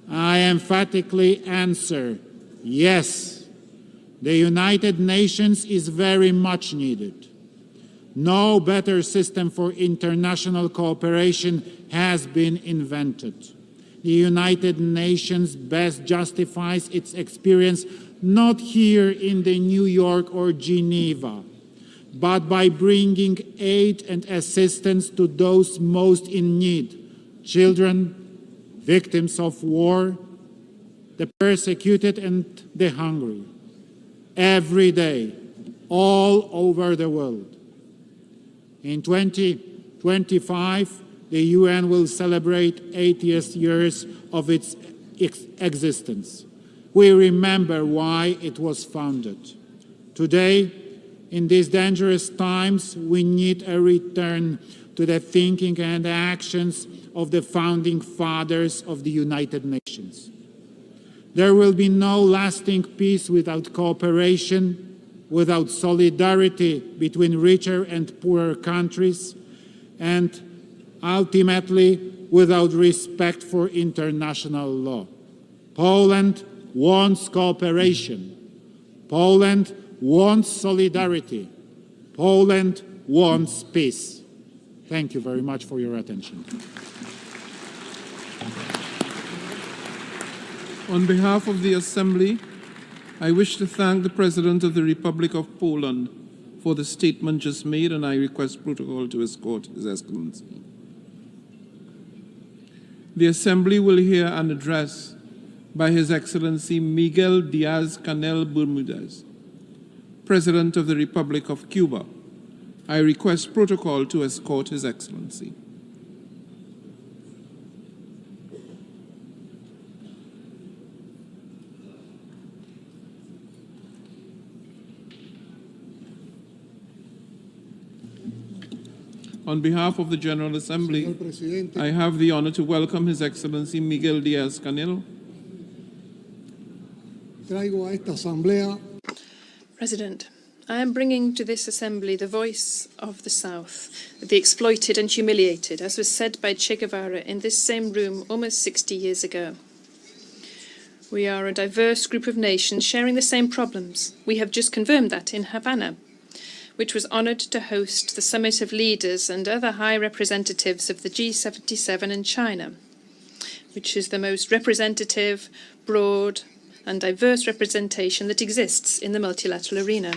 I emphatically answer, yes, the United Nations is very much needed. No better system for international cooperation has been invented. The United Nations best justifies its experience not here in the New York or Geneva, but by bringing aid and assistance to those most in need, children, victims of war, the persecuted and the hungry. every day, all over the world. In 2025, the UN will celebrate 80th years of its existence. We remember why it was founded. Today, in these dangerous times, we need a return to the thinking and actions of the founding fathers of the United Nations. There will be no lasting peace without cooperation, without solidarity between richer and poorer countries, and ultimately without respect for international law. Poland wants cooperation. Poland wants solidarity. Poland wants peace. Thank you very much for your attention. On behalf of the Assembly, I wish to thank the President of the Republic of Poland for the statement just made, and I request protocol to escort His Excellency. The Assembly will hear an address by His Excellency Miguel Diaz-Canel Bermudez, President of the Republic of Cuba. I request protocol to escort His Excellency. On behalf of the General Assembly, I have the honor to welcome His Excellency Miguel Diaz-Canel. Traigo a esta asamblea President, I am bringing to this Assembly the voice of the South, the exploited and humiliated, as was said by Che Guevara in this same room almost 60 years ago. We are a diverse group of nations sharing the same problems. We have just confirmed that in Havana, which was honoured to host the summit of leaders and other high representatives of the G77 in China, which is the most representative, broad and diverse representation that exists in the multilateral arena.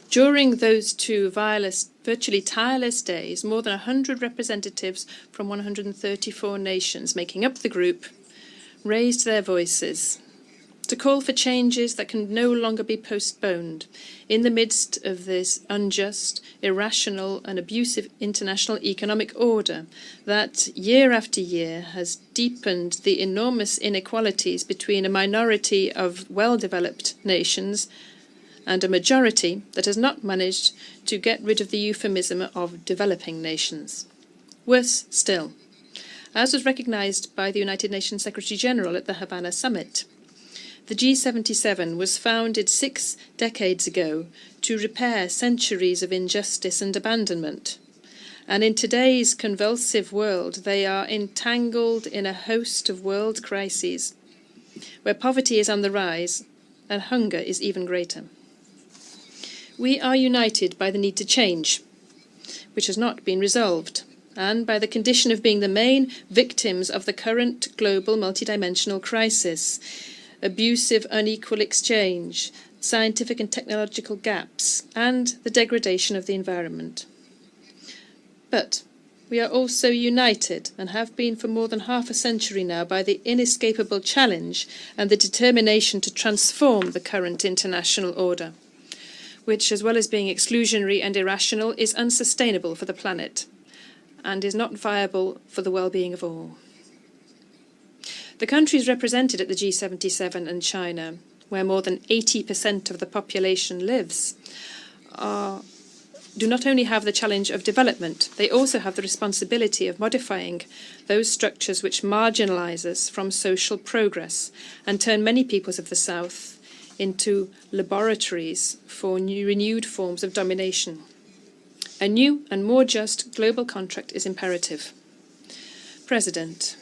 During those two virtually tireless days, more than 100 representatives from 134 nations making up the group raised their voices to call for changes that can no longer be postponed in the midst of this unjust, irrational and abusive international economic order that year after year has deepened the enormous inequalities between a minority of well-developed nations and a majority that has not managed to get rid of the euphemism of developing nations. Worse still, as was recognized by the United Nations Secretary-General at the Havana Summit, the G77 was founded 6 decades ago to repair centuries of injustice and abandonment. And in today's convulsive world, they are entangled in a host of world crises, where poverty is on the rise and hunger is even greater. We are united by the need to change, which has not been resolved, and by the condition of being the main victims of the current global multidimensional crisis, abusive, unequal exchange, scientific and technological gaps, and the degradation of the environment. But we are also united, and have been for more than half a century now, by the inescapable challenge and the determination to transform the current international order, which, as well as being exclusionary and irrational, is unsustainable for the planet and is not viable for the well-being of all. The countries represented at the G77 and China, where more than 80% of the population lives, do not only have the challenge of development, they also have the responsibility of modifying those structures which marginalize us from social progress and turn many peoples of the South into laboratories for renewed forms of domination. A new and more just global contract is imperative. President,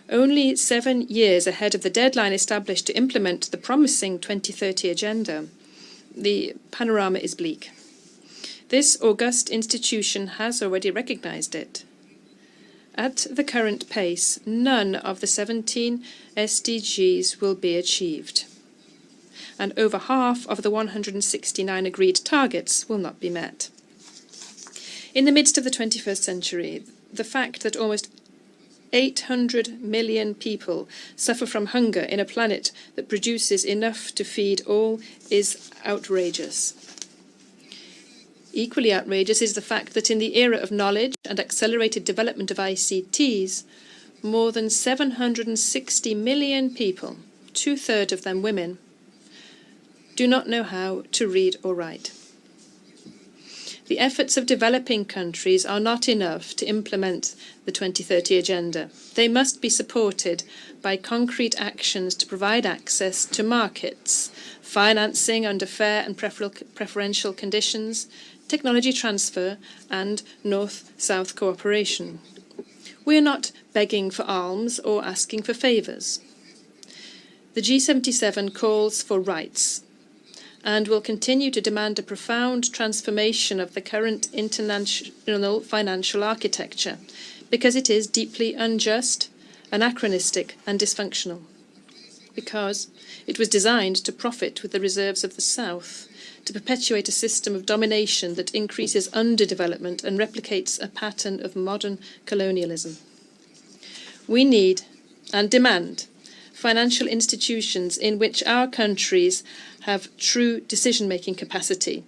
only 7 years ahead of the deadline established to implement the promising 2030 agenda, the panorama is bleak. This august institution has already recognized it. At the current pace, none of the 17 SDGs will be achieved, and over half of the 169 agreed targets will not be met. In the midst of the 21st century, the fact that almost 800 million people suffer from hunger in a planet that produces enough to feed all is outrageous. Equally outrageous is the fact that in the era of knowledge and accelerated development of ICTs, more than 760 million people, 2/3 of them women, do not know how to read or write. The efforts of developing countries are not enough to implement the 2030 Agenda. They must be supported by concrete actions to provide access to markets, financing under fair and preferential conditions, technology transfer, and North-South cooperation. We are not begging for alms or asking for favours. The G77 calls for rights and will continue to demand a profound transformation of the current international financial architecture because it is deeply unjust, anachronistic and dysfunctional. Because it was designed to profit with the reserves of the South, to perpetuate a system of domination that increases underdevelopment and replicates a pattern of modern colonialism. We need and demand financial institutions in which our countries have true decision-making capacity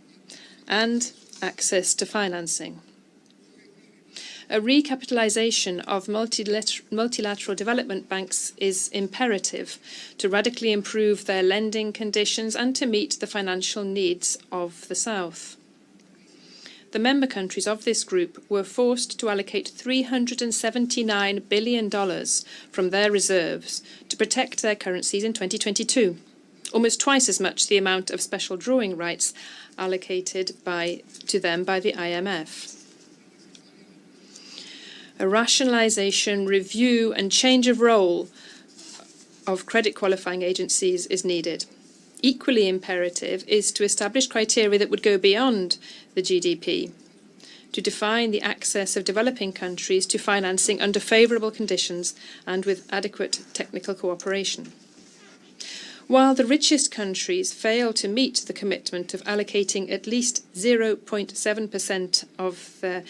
and access to financing. A recapitalisation of multilateral development banks is imperative to radically improve their lending conditions and to meet the financial needs of the South. The member countries of this group were forced to allocate $379 billion from their reserves to protect their currencies in 2022, almost twice as much the amount of special drawing rights allocated to them by the IMF. A rationalisation, review and change of role of credit qualifying agencies is needed. Equally imperative is to establish criteria that would go beyond the GDP, to define the access of developing countries to financing under favourable conditions and with adequate technical cooperation. While the richest countries fail to meet the commitment of allocating at least 0.7% of their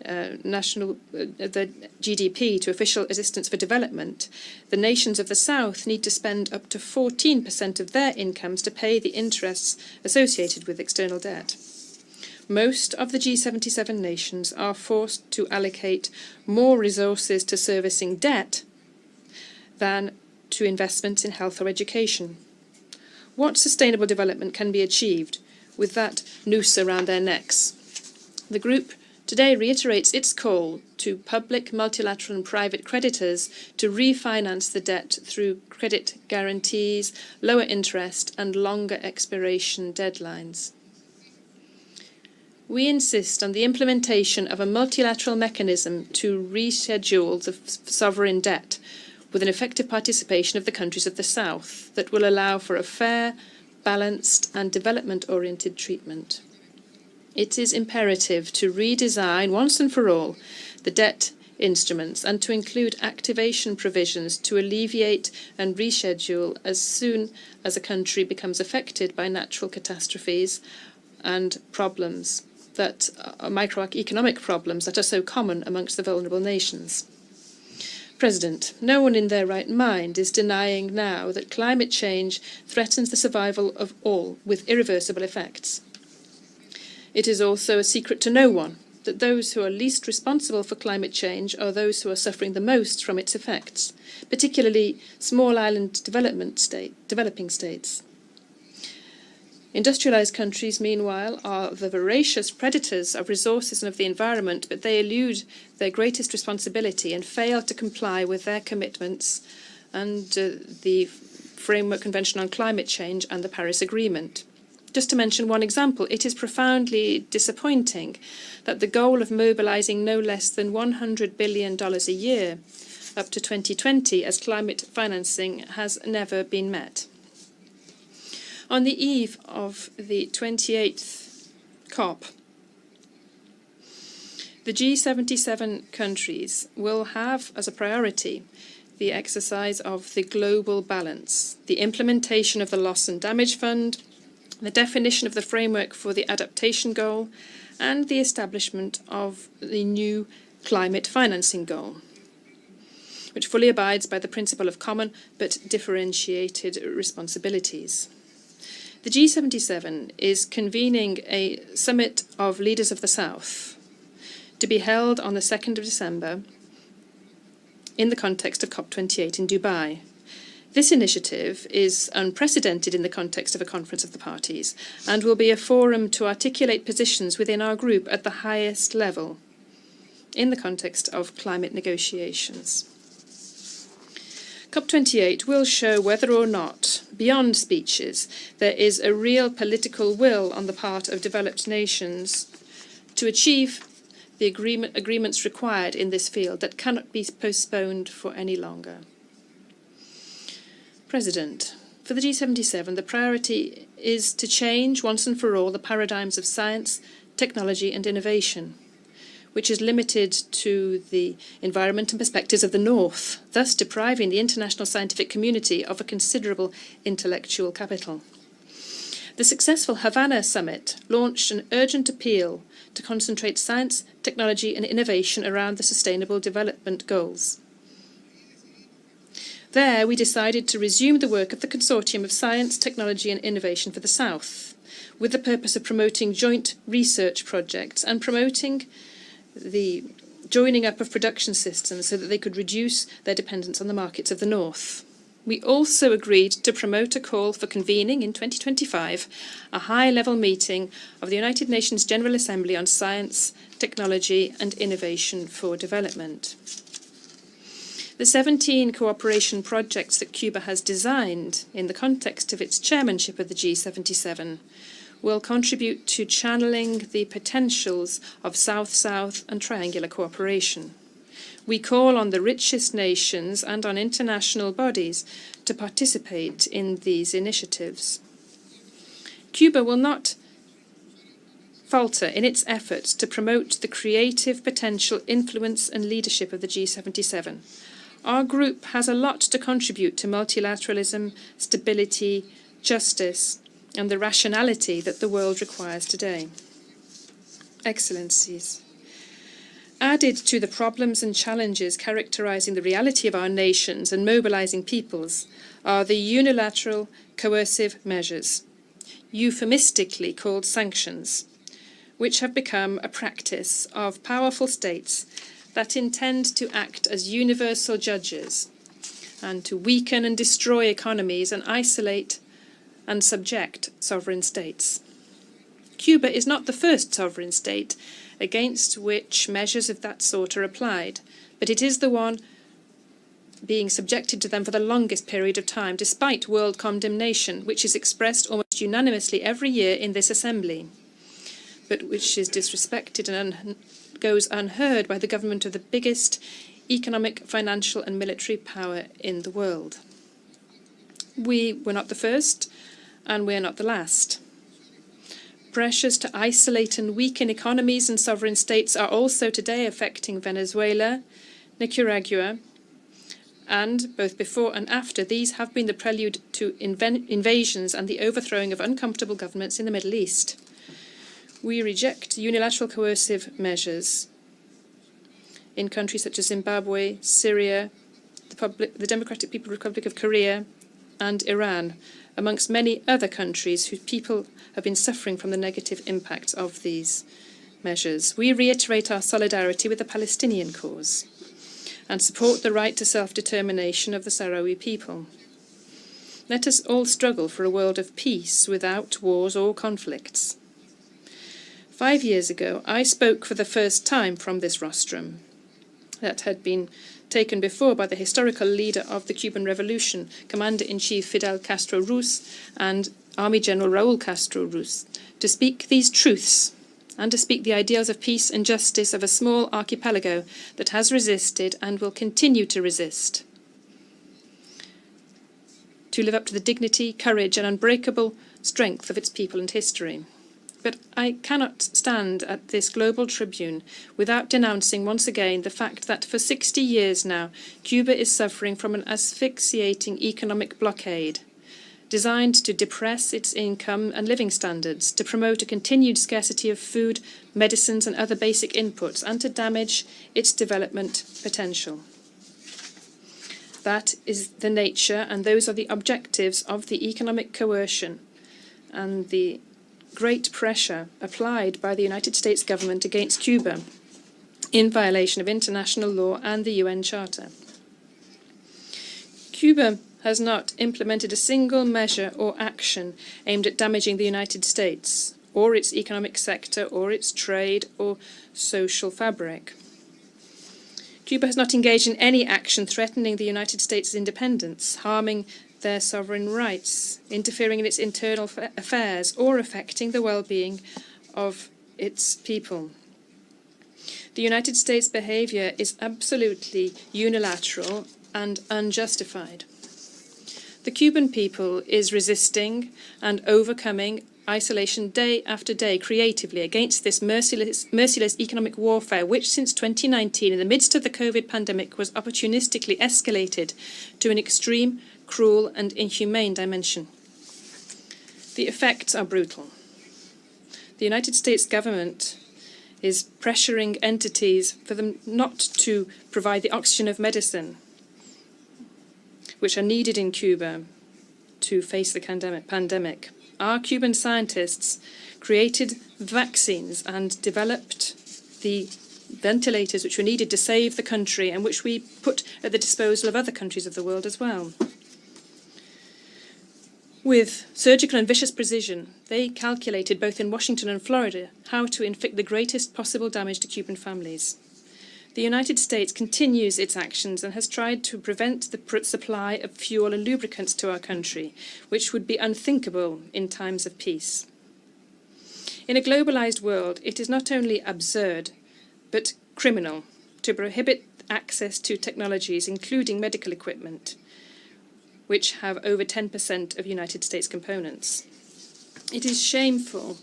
the GDP to official assistance for development, the nations of the South need to spend up to 14% of their incomes to pay the interests associated with external debt. Most of the G77 nations are forced to allocate more resources to servicing debt than to investments in health or education. What sustainable development can be achieved with that noose around their necks? The group today reiterates its call to public, multilateral and private creditors to refinance the debt through credit guarantees, lower interest and longer expiration deadlines. We insist on the implementation of a multilateral mechanism to reschedule the sovereign debt with an effective participation of the countries of the South that will allow for a fair, balanced and development-oriented treatment. It is imperative to redesign once and for all the debt instruments and to include activation provisions to alleviate and reschedule as soon as a country becomes affected by natural catastrophes and problems that are microeconomic problems that are so common amongst the vulnerable nations. President, no one in their right mind is denying now that climate change threatens the survival of all with irreversible effects. It is also a secret to no one that those who are least responsible for climate change are those who are suffering the most from its effects, particularly small island developing states. Industrialised countries, meanwhile, are the voracious predators of resources and of the environment, but they elude their greatest responsibility and fail to comply with their commitments under the Framework Convention on Climate Change and the Paris Agreement. Just to mention one example, it is profoundly disappointing that the goal of mobilising no less than $100 billion a year up to 2020 as climate financing has never been met. On the eve of the 28th COP, the G77 countries will have as a priority the exercise of the global balance, the implementation of the Loss and Damage Fund, the definition of the framework for the adaptation goal, and the establishment of the new climate financing goal. which fully abides by the principle of common but differentiated responsibilities. The G77 is convening a summit of leaders of the South to be held on the 2nd of December in the context of COP28 in Dubai. This initiative is unprecedented in the context of a conference of the parties and will be a forum to articulate positions within our group at the highest level in the context of climate negotiations. COP28 will show whether or not, beyond speeches, there is a real political will on the part of developed nations to achieve the agreements required in this field that cannot be postponed for any longer. President, for the G77, the priority is to change once and for all the paradigms of science, technology and innovation, which is limited to the environment and perspectives of the North, thus depriving the international scientific community of a considerable intellectual capital. The successful Havana summit launched an urgent appeal to concentrate science, technology and innovation around the Sustainable Development Goals. There, we decided to resume the work of the Consortium of Science, Technology and Innovation for the South, with the purpose of promoting joint research projects and promoting the joining up of production systems so that they could reduce their dependence on the markets of the North. We also agreed to promote a call for convening in 2025 a high-level meeting of the United Nations General Assembly on Science, Technology and Innovation for Development. The 17 cooperation projects that Cuba has designed in the context of its chairmanship of the G77 will contribute to channeling the potentials of South-South and triangular cooperation. We call on the richest nations and on international bodies to participate in these initiatives. Cuba will not falter in its efforts to promote the creative potential, influence and leadership of the G77. Our group has a lot to contribute to multilateralism, stability, justice, and the rationality that the world requires today. Excellencies, added to the problems and challenges characterizing the reality of our nations and mobilizing peoples are the unilateral coercive measures, euphemistically called sanctions, which have become a practice of powerful states that intend to act as universal judges and to weaken and destroy economies and isolate and subject sovereign states. Cuba is not the first sovereign state against which measures of that sort are applied, but it is the one being subjected to them for the longest period of time, despite world condemnation, which is expressed almost unanimously every year in this assembly, but which is disrespected and goes unheard by the government of the biggest economic, financial and military power in the world. We were not the first, and we're not the last. Pressures to isolate and weaken economies and sovereign states are also today affecting Venezuela, Nicaragua, and both before and after, these have been the prelude to invasions and the overthrowing of uncomfortable governments in the Middle East. We reject unilateral coercive measures in countries such as Zimbabwe, Syria, the Democratic People's Republic of Korea, and Iran, amongst many other countries whose people have been suffering from the negative impacts of these measures. We reiterate our solidarity with the Palestinian cause and support the right to self-determination of the Sahrawi people. Let us all struggle for a world of peace without wars or conflicts. 5 years ago, I spoke for the first time from this rostrum that had been taken before by the historical leader of the Cuban Revolution, Commander-in-Chief Fidel Castro Ruz and Army General Raúl Castro Ruz, to speak these truths and to speak the ideals of peace and justice of a small archipelago that has resisted and will continue to resist, to live up to the dignity, courage and unbreakable strength of its people and history. But I cannot stand at this global tribune without denouncing once again the fact that for 60 years now, Cuba is suffering from an asphyxiating economic blockade designed to depress its income and living standards, to promote a continued scarcity of food, medicines and other basic inputs, and to damage its development potential. That is the nature, and those are the objectives of the economic coercion and the great pressure applied by the United States government against Cuba in violation of international law and the UN Charter. Cuba has not implemented a single measure or action aimed at damaging the United States, or its economic sector, or its trade, or social fabric. Cuba has not engaged in any action threatening the United States' independence, harming their sovereign rights, interfering in its internal affairs, or affecting the well-being of its people. The United States' behaviour is absolutely unilateral and unjustified. The Cuban people is resisting and overcoming isolation day after day creatively against this merciless economic warfare, which since 2019, in the midst of the COVID pandemic, was opportunistically escalated to an extreme, cruel and inhumane dimension. The effects are brutal. The United States government is pressuring entities for them not to provide the oxygen of medicine which are needed in Cuba to face the pandemic. Our Cuban scientists created vaccines and developed the ventilators which were needed to save the country and which we put at the disposal of other countries of the world as well. With surgical and vicious precision, they calculated both in Washington and Florida how to inflict the greatest possible damage to Cuban families. The United States continues its actions and has tried to prevent the supply of fuel and lubricants to our country, which would be unthinkable in times of peace. In a globalized world, it is not only absurd, but criminal to prohibit access to technologies, including medical equipment, which have over 10% of United States components. It is shameful,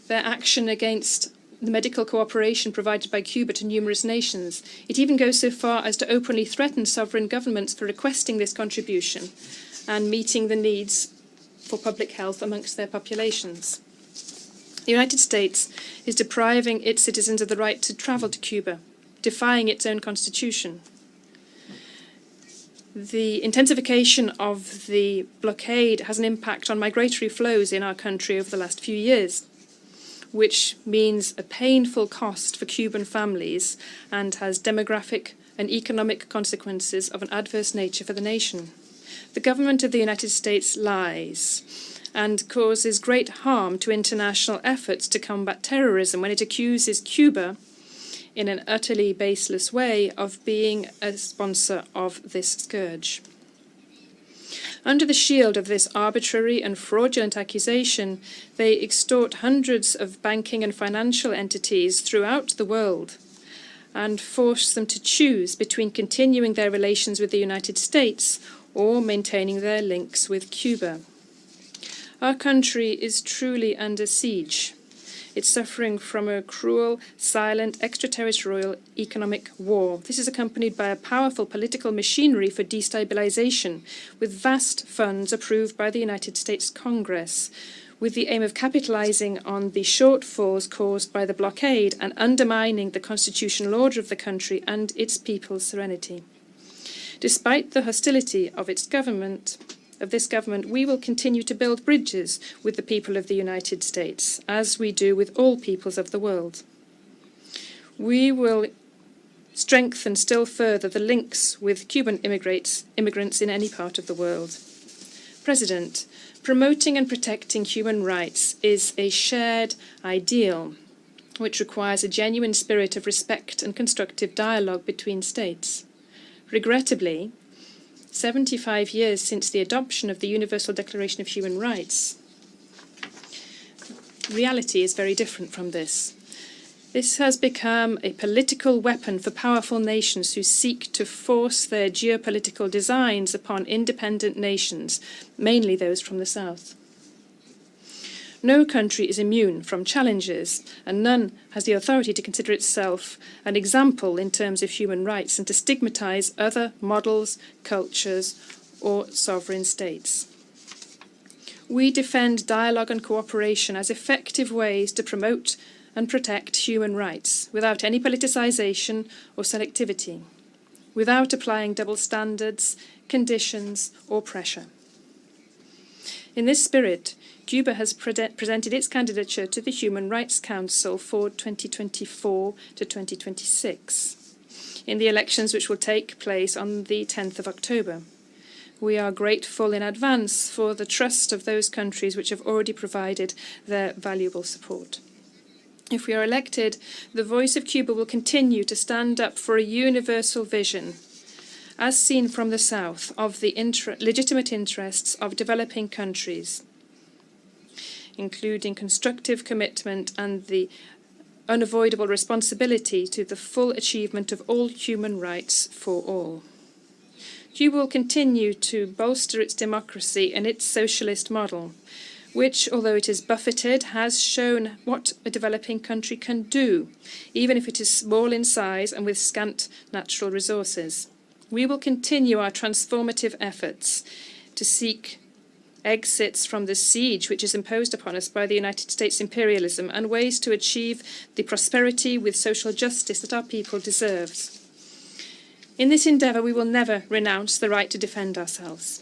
their action against the medical cooperation provided by Cuba to numerous nations. It even goes so far as to openly threaten sovereign governments for requesting this contribution and meeting the needs for public health amongst their populations. The United States is depriving its citizens of the right to travel to Cuba, defying its own constitution. The intensification of the blockade has an impact on migratory flows in our country over the last few years, which means a painful cost for Cuban families and has demographic and economic consequences of an adverse nature for the nation. The government of the United States lies and causes great harm to international efforts to combat terrorism when it accuses Cuba, in an utterly baseless way, of being a sponsor of this scourge. Under the shield of this arbitrary and fraudulent accusation, they extort hundreds of banking and financial entities throughout the world and force them to choose between continuing their relations with the United States or maintaining their links with Cuba. Our country is truly under siege. It's suffering from a cruel, silent, extraterritorial economic war. This is accompanied by a powerful political machinery for destabilization, with vast funds approved by the United States Congress, with the aim of capitalizing on the shortfalls caused by the blockade and undermining the constitutional order of the country and its people's serenity. Despite the hostility of this government, we will continue to build bridges with the people of the United States, as we do with all peoples of the world. We will strengthen still further the links with Cuban immigrants in any part of the world. President, promoting and protecting human rights is a shared ideal which requires a genuine spirit of respect and constructive dialogue between states. Regrettably, 75 years since the adoption of the Universal Declaration of Human Rights, reality is very different from this. This has become a political weapon for powerful nations who seek to force their geopolitical designs upon independent nations, mainly those from the South. No country is immune from challenges, and none has the authority to consider itself an example in terms of human rights and to stigmatize other models, cultures, or sovereign states. We defend dialogue and cooperation as effective ways to promote and protect human rights without any politicization or selectivity. without applying double standards, conditions, or pressure. In this spirit, Cuba has presented its candidature to the Human Rights Council for 2024 to 2026 in the elections which will take place on the 10th of October. We are grateful in advance for the trust of those countries which have already provided their valuable support. If we are elected, the voice of Cuba will continue to stand up for a universal vision, as seen from the South, of the legitimate interests of developing countries, including constructive commitment and the unavoidable responsibility to the full achievement of all human rights for all. Cuba will continue to bolster its democracy and its socialist model, which, although it is buffeted, has shown what a developing country can do, even if it is small in size and with scant natural resources. We will continue our transformative efforts to seek exits from the siege which is imposed upon us by the United States imperialism and ways to achieve the prosperity with social justice that our people deserves. In this endeavour, we will never renounce the right to defend ourselves.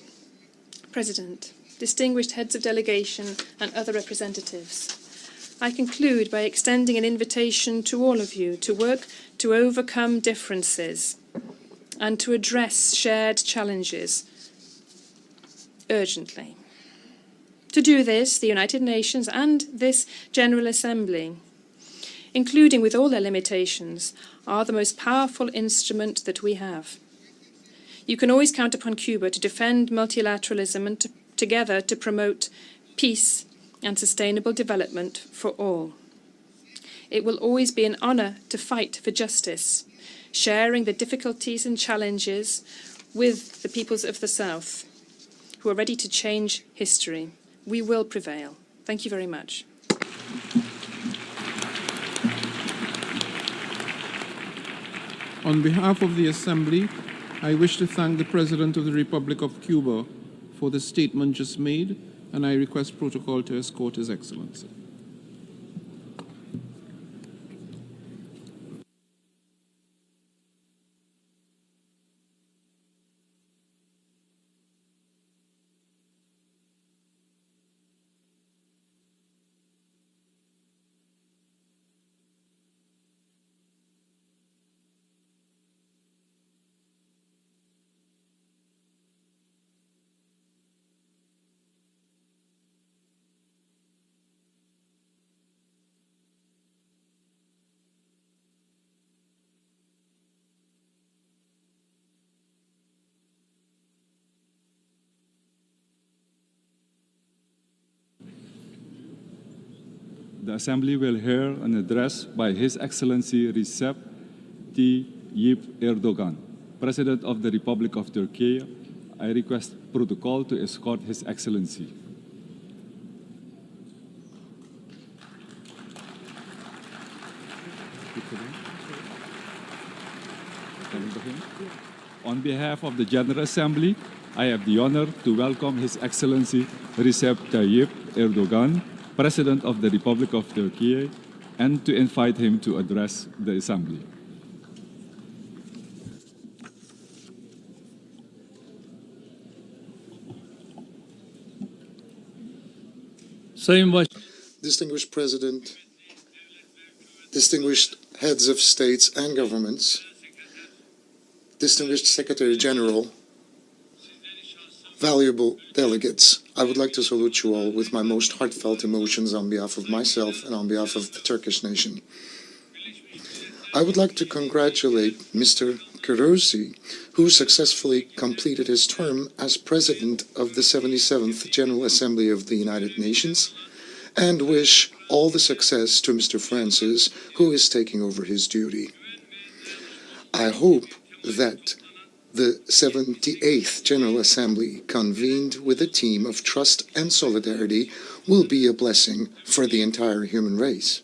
President, distinguished heads of delegation and other representatives, I conclude by extending an invitation to all of you to work to overcome differences and to address shared challenges urgently. To do this, the United Nations and this General Assembly, including with all their limitations, are the most powerful instrument that we have. You can always count upon Cuba to defend multilateralism and together to promote peace and sustainable development for all. It will always be an honour to fight for justice, sharing the difficulties and challenges with the peoples of the South, who are ready to change history. We will prevail. Thank you very much. On behalf of the Assembly, I wish to thank the President of the Republic of Cuba for the statement just made, and I request protocol to escort His Excellency. The Assembly will hear an address by His Excellency Recep Tayyip Erdogan, President of the Republic of Turkey. I request protocol to escort His Excellency. On behalf of the General Assembly, I have the honor to welcome His Excellency Recep Tayyip Erdogan, President of the Republic of Turkey, and to invite him to address the Assembly. Distinguished President, distinguished heads of states and governments, distinguished Secretary General, valuable delegates, I would like to salute you all with my most heartfelt emotions on behalf of myself and on behalf of the Turkish nation. I would like to congratulate Mr. Kurusi, who successfully completed his term as President of the 77th General Assembly of the United Nations, and wish all the success to Mr. Francis, who is taking over his duty. I hope that the 78th General Assembly, convened with a team of trust and solidarity, will be a blessing for the entire human race.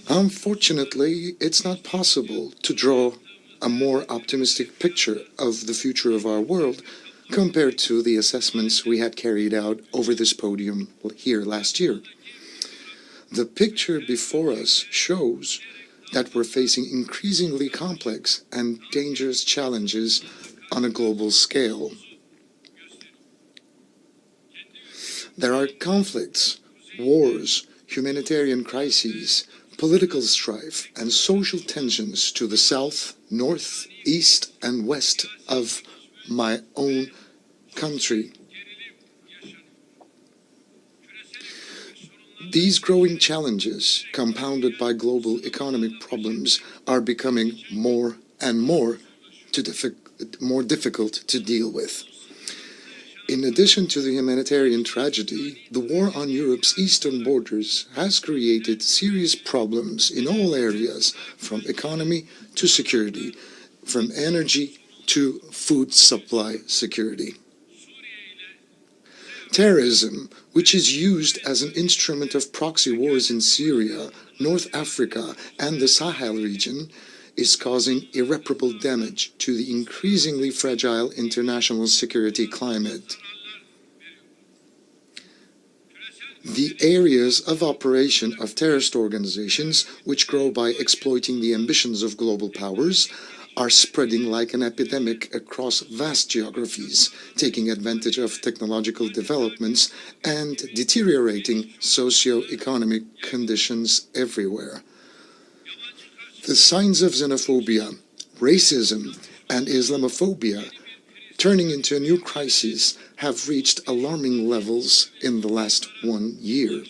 Unfortunately, it's not possible to draw a more optimistic picture of the future of our world compared to the assessments we had carried out over this podium here last year. The picture before us shows that we're facing increasingly complex and dangerous challenges on a global scale. There are conflicts, wars, humanitarian crises, political strife, and social tensions to the south, north, east, and west of my own country. These growing challenges, compounded by global economic problems, are becoming more and more difficult to deal with. In addition to the humanitarian tragedy, the war on Europe's eastern borders has created serious problems in all areas, from economy to security, from energy to food supply security. Terrorism, which is used as an instrument of proxy wars in Syria, North Africa, and the Sahel region, is causing irreparable damage to the increasingly fragile international security climate. The areas of operation of terrorist organizations, which grow by exploiting the ambitions of global powers, are spreading like an epidemic across vast geographies, taking advantage of technological developments and deteriorating socio-economic conditions everywhere. The signs of xenophobia, racism, and Islamophobia, turning into a new crisis, have reached alarming levels in the last 1 year.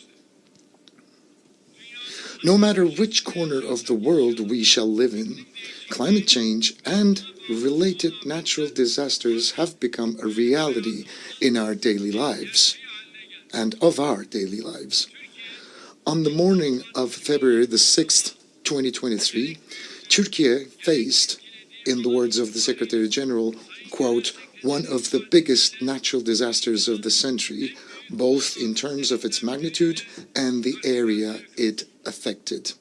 No matter which corner of the world we shall live in, climate change and related natural disasters have become a reality in our daily lives and of our daily lives. On the morning of February the 6th, 2023, Turkey faced, in the words of the Secretary General, quote, one of the biggest natural disasters of the century, both in terms of its magnitude and the area it affected.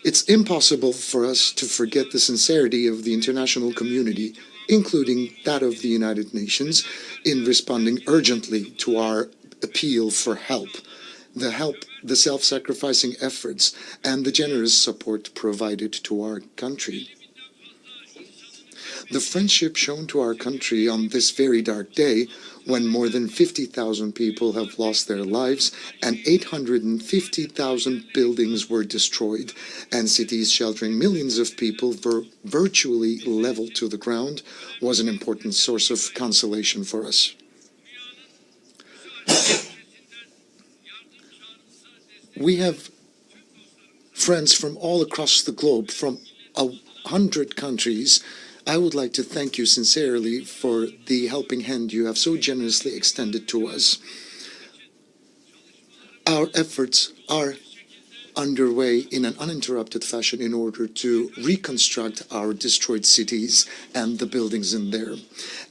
It's impossible for us to forget the sincerity of the international community, including that of the United Nations, in responding urgently to our appeal for help, the self-sacrificing efforts, and the generous support provided to our country. The friendship shown to our country on this very dark day, when more than 50,000 people have lost their lives and 850,000 buildings were destroyed, and cities sheltering millions of people were virtually leveled to the ground, was an important source of consolation for us. We have friends from all across the globe, from 100 countries. I would like to thank you sincerely for the helping hand you have so generously extended to us. Our efforts are underway in an uninterrupted fashion in order to reconstruct our destroyed cities and the buildings in there.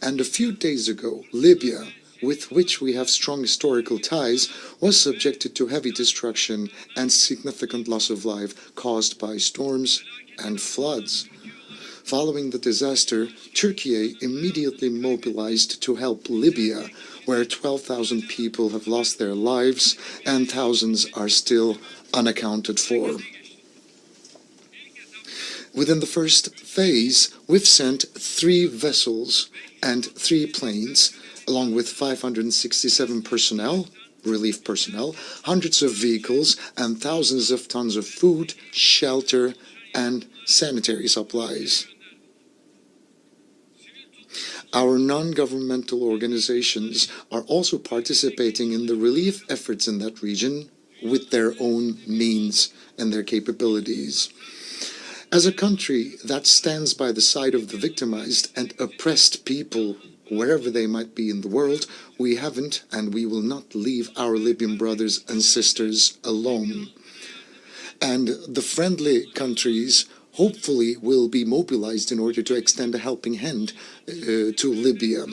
And a few days ago, Libya, with which we have strong historical ties, was subjected to heavy destruction and significant loss of life caused by storms and floods. Following the disaster, Turkey immediately mobilized to help Libya, where 12,000 people have lost their lives and thousands are still unaccounted for. Within the first phase, we've sent 3 vessels and 3 planes, along with 567 personnel, relief personnel, hundreds of vehicles, and thousands of tons of food, shelter, and sanitary supplies. Our non-governmental organizations are also participating in the relief efforts in that region with their own means and their capabilities. As a country that stands by the side of the victimized and oppressed people, wherever they might be in the world, we haven't and we will not leave our Libyan brothers and sisters alone. And the friendly countries hopefully will be mobilized in order to extend a helping hand to Libya.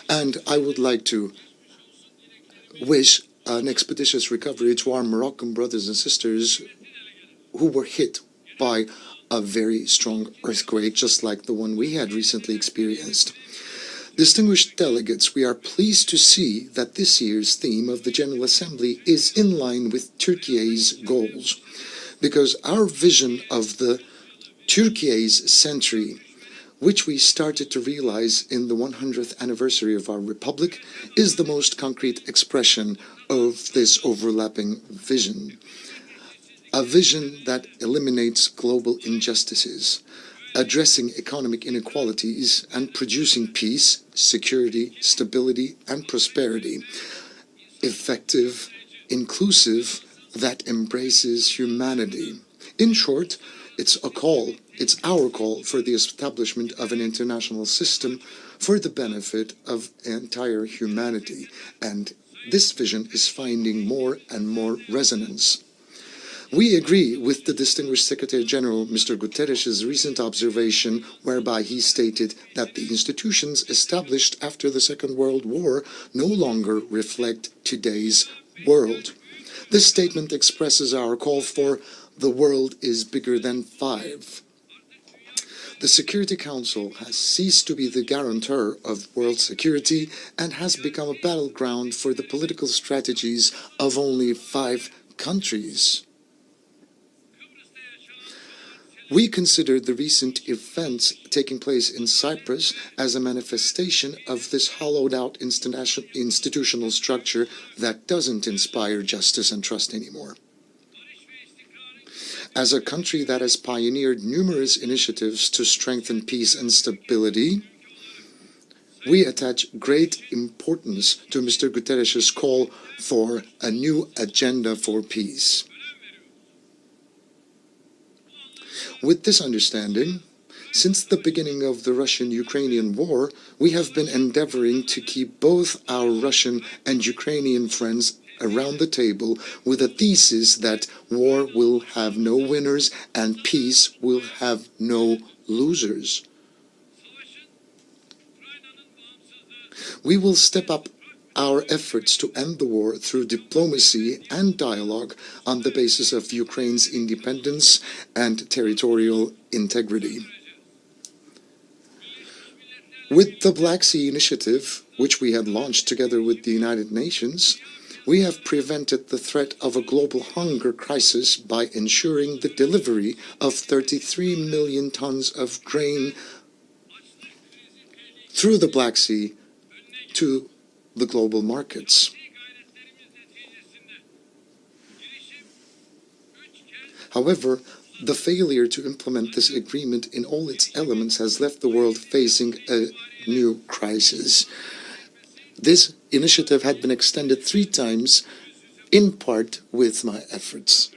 And I would like to wish an expeditious recovery to our Moroccan brothers and sisters who were hit by a very strong earthquake, just like the one we had recently experienced. Distinguished delegates, we are pleased to see that this year's theme of the General Assembly is in line with Turkey's goals, because our vision of the Turkey's century, which we started to realize in the 100th anniversary of our republic, is the most concrete expression of this overlapping vision. A vision that eliminates global injustices, addressing economic inequalities and producing peace, security, stability, and prosperity. Effective, inclusive, that embraces humanity. In short, it's our call for the establishment of an international system for the benefit of entire humanity. And this vision is finding more and more resonance. We agree with the distinguished Secretary General, Mr. Guterres' recent observation, whereby he stated that the institutions established after the Second World War no longer reflect today's world. This statement expresses our call for the world is bigger than five. The Security Council has ceased to be the guarantor of world security and has become a battleground for the political strategies of only 5 countries. We consider the recent events taking place in Cyprus as a manifestation of this hollowed-out institutional structure that doesn't inspire justice and trust anymore. As a country that has pioneered numerous initiatives to strengthen peace and stability, we attach great importance to Mr. Guterres' call for a new agenda for peace. With this understanding, since the beginning of the Russian-Ukrainian war, we have been endeavoring to keep both our Russian and Ukrainian friends around the table with a thesis that war will have no winners and peace will have no losers. We will step up our efforts to end the war through diplomacy and dialogue on the basis of Ukraine's independence and territorial integrity. With the Black Sea Initiative, which we had launched together with the United Nations, we have prevented the threat of a global hunger crisis by ensuring the delivery of 33 million tons of grain through the Black Sea to the global markets. However, the failure to implement this agreement in all its elements has left the world facing a new crisis. This initiative had been extended 3 times, in part with my efforts.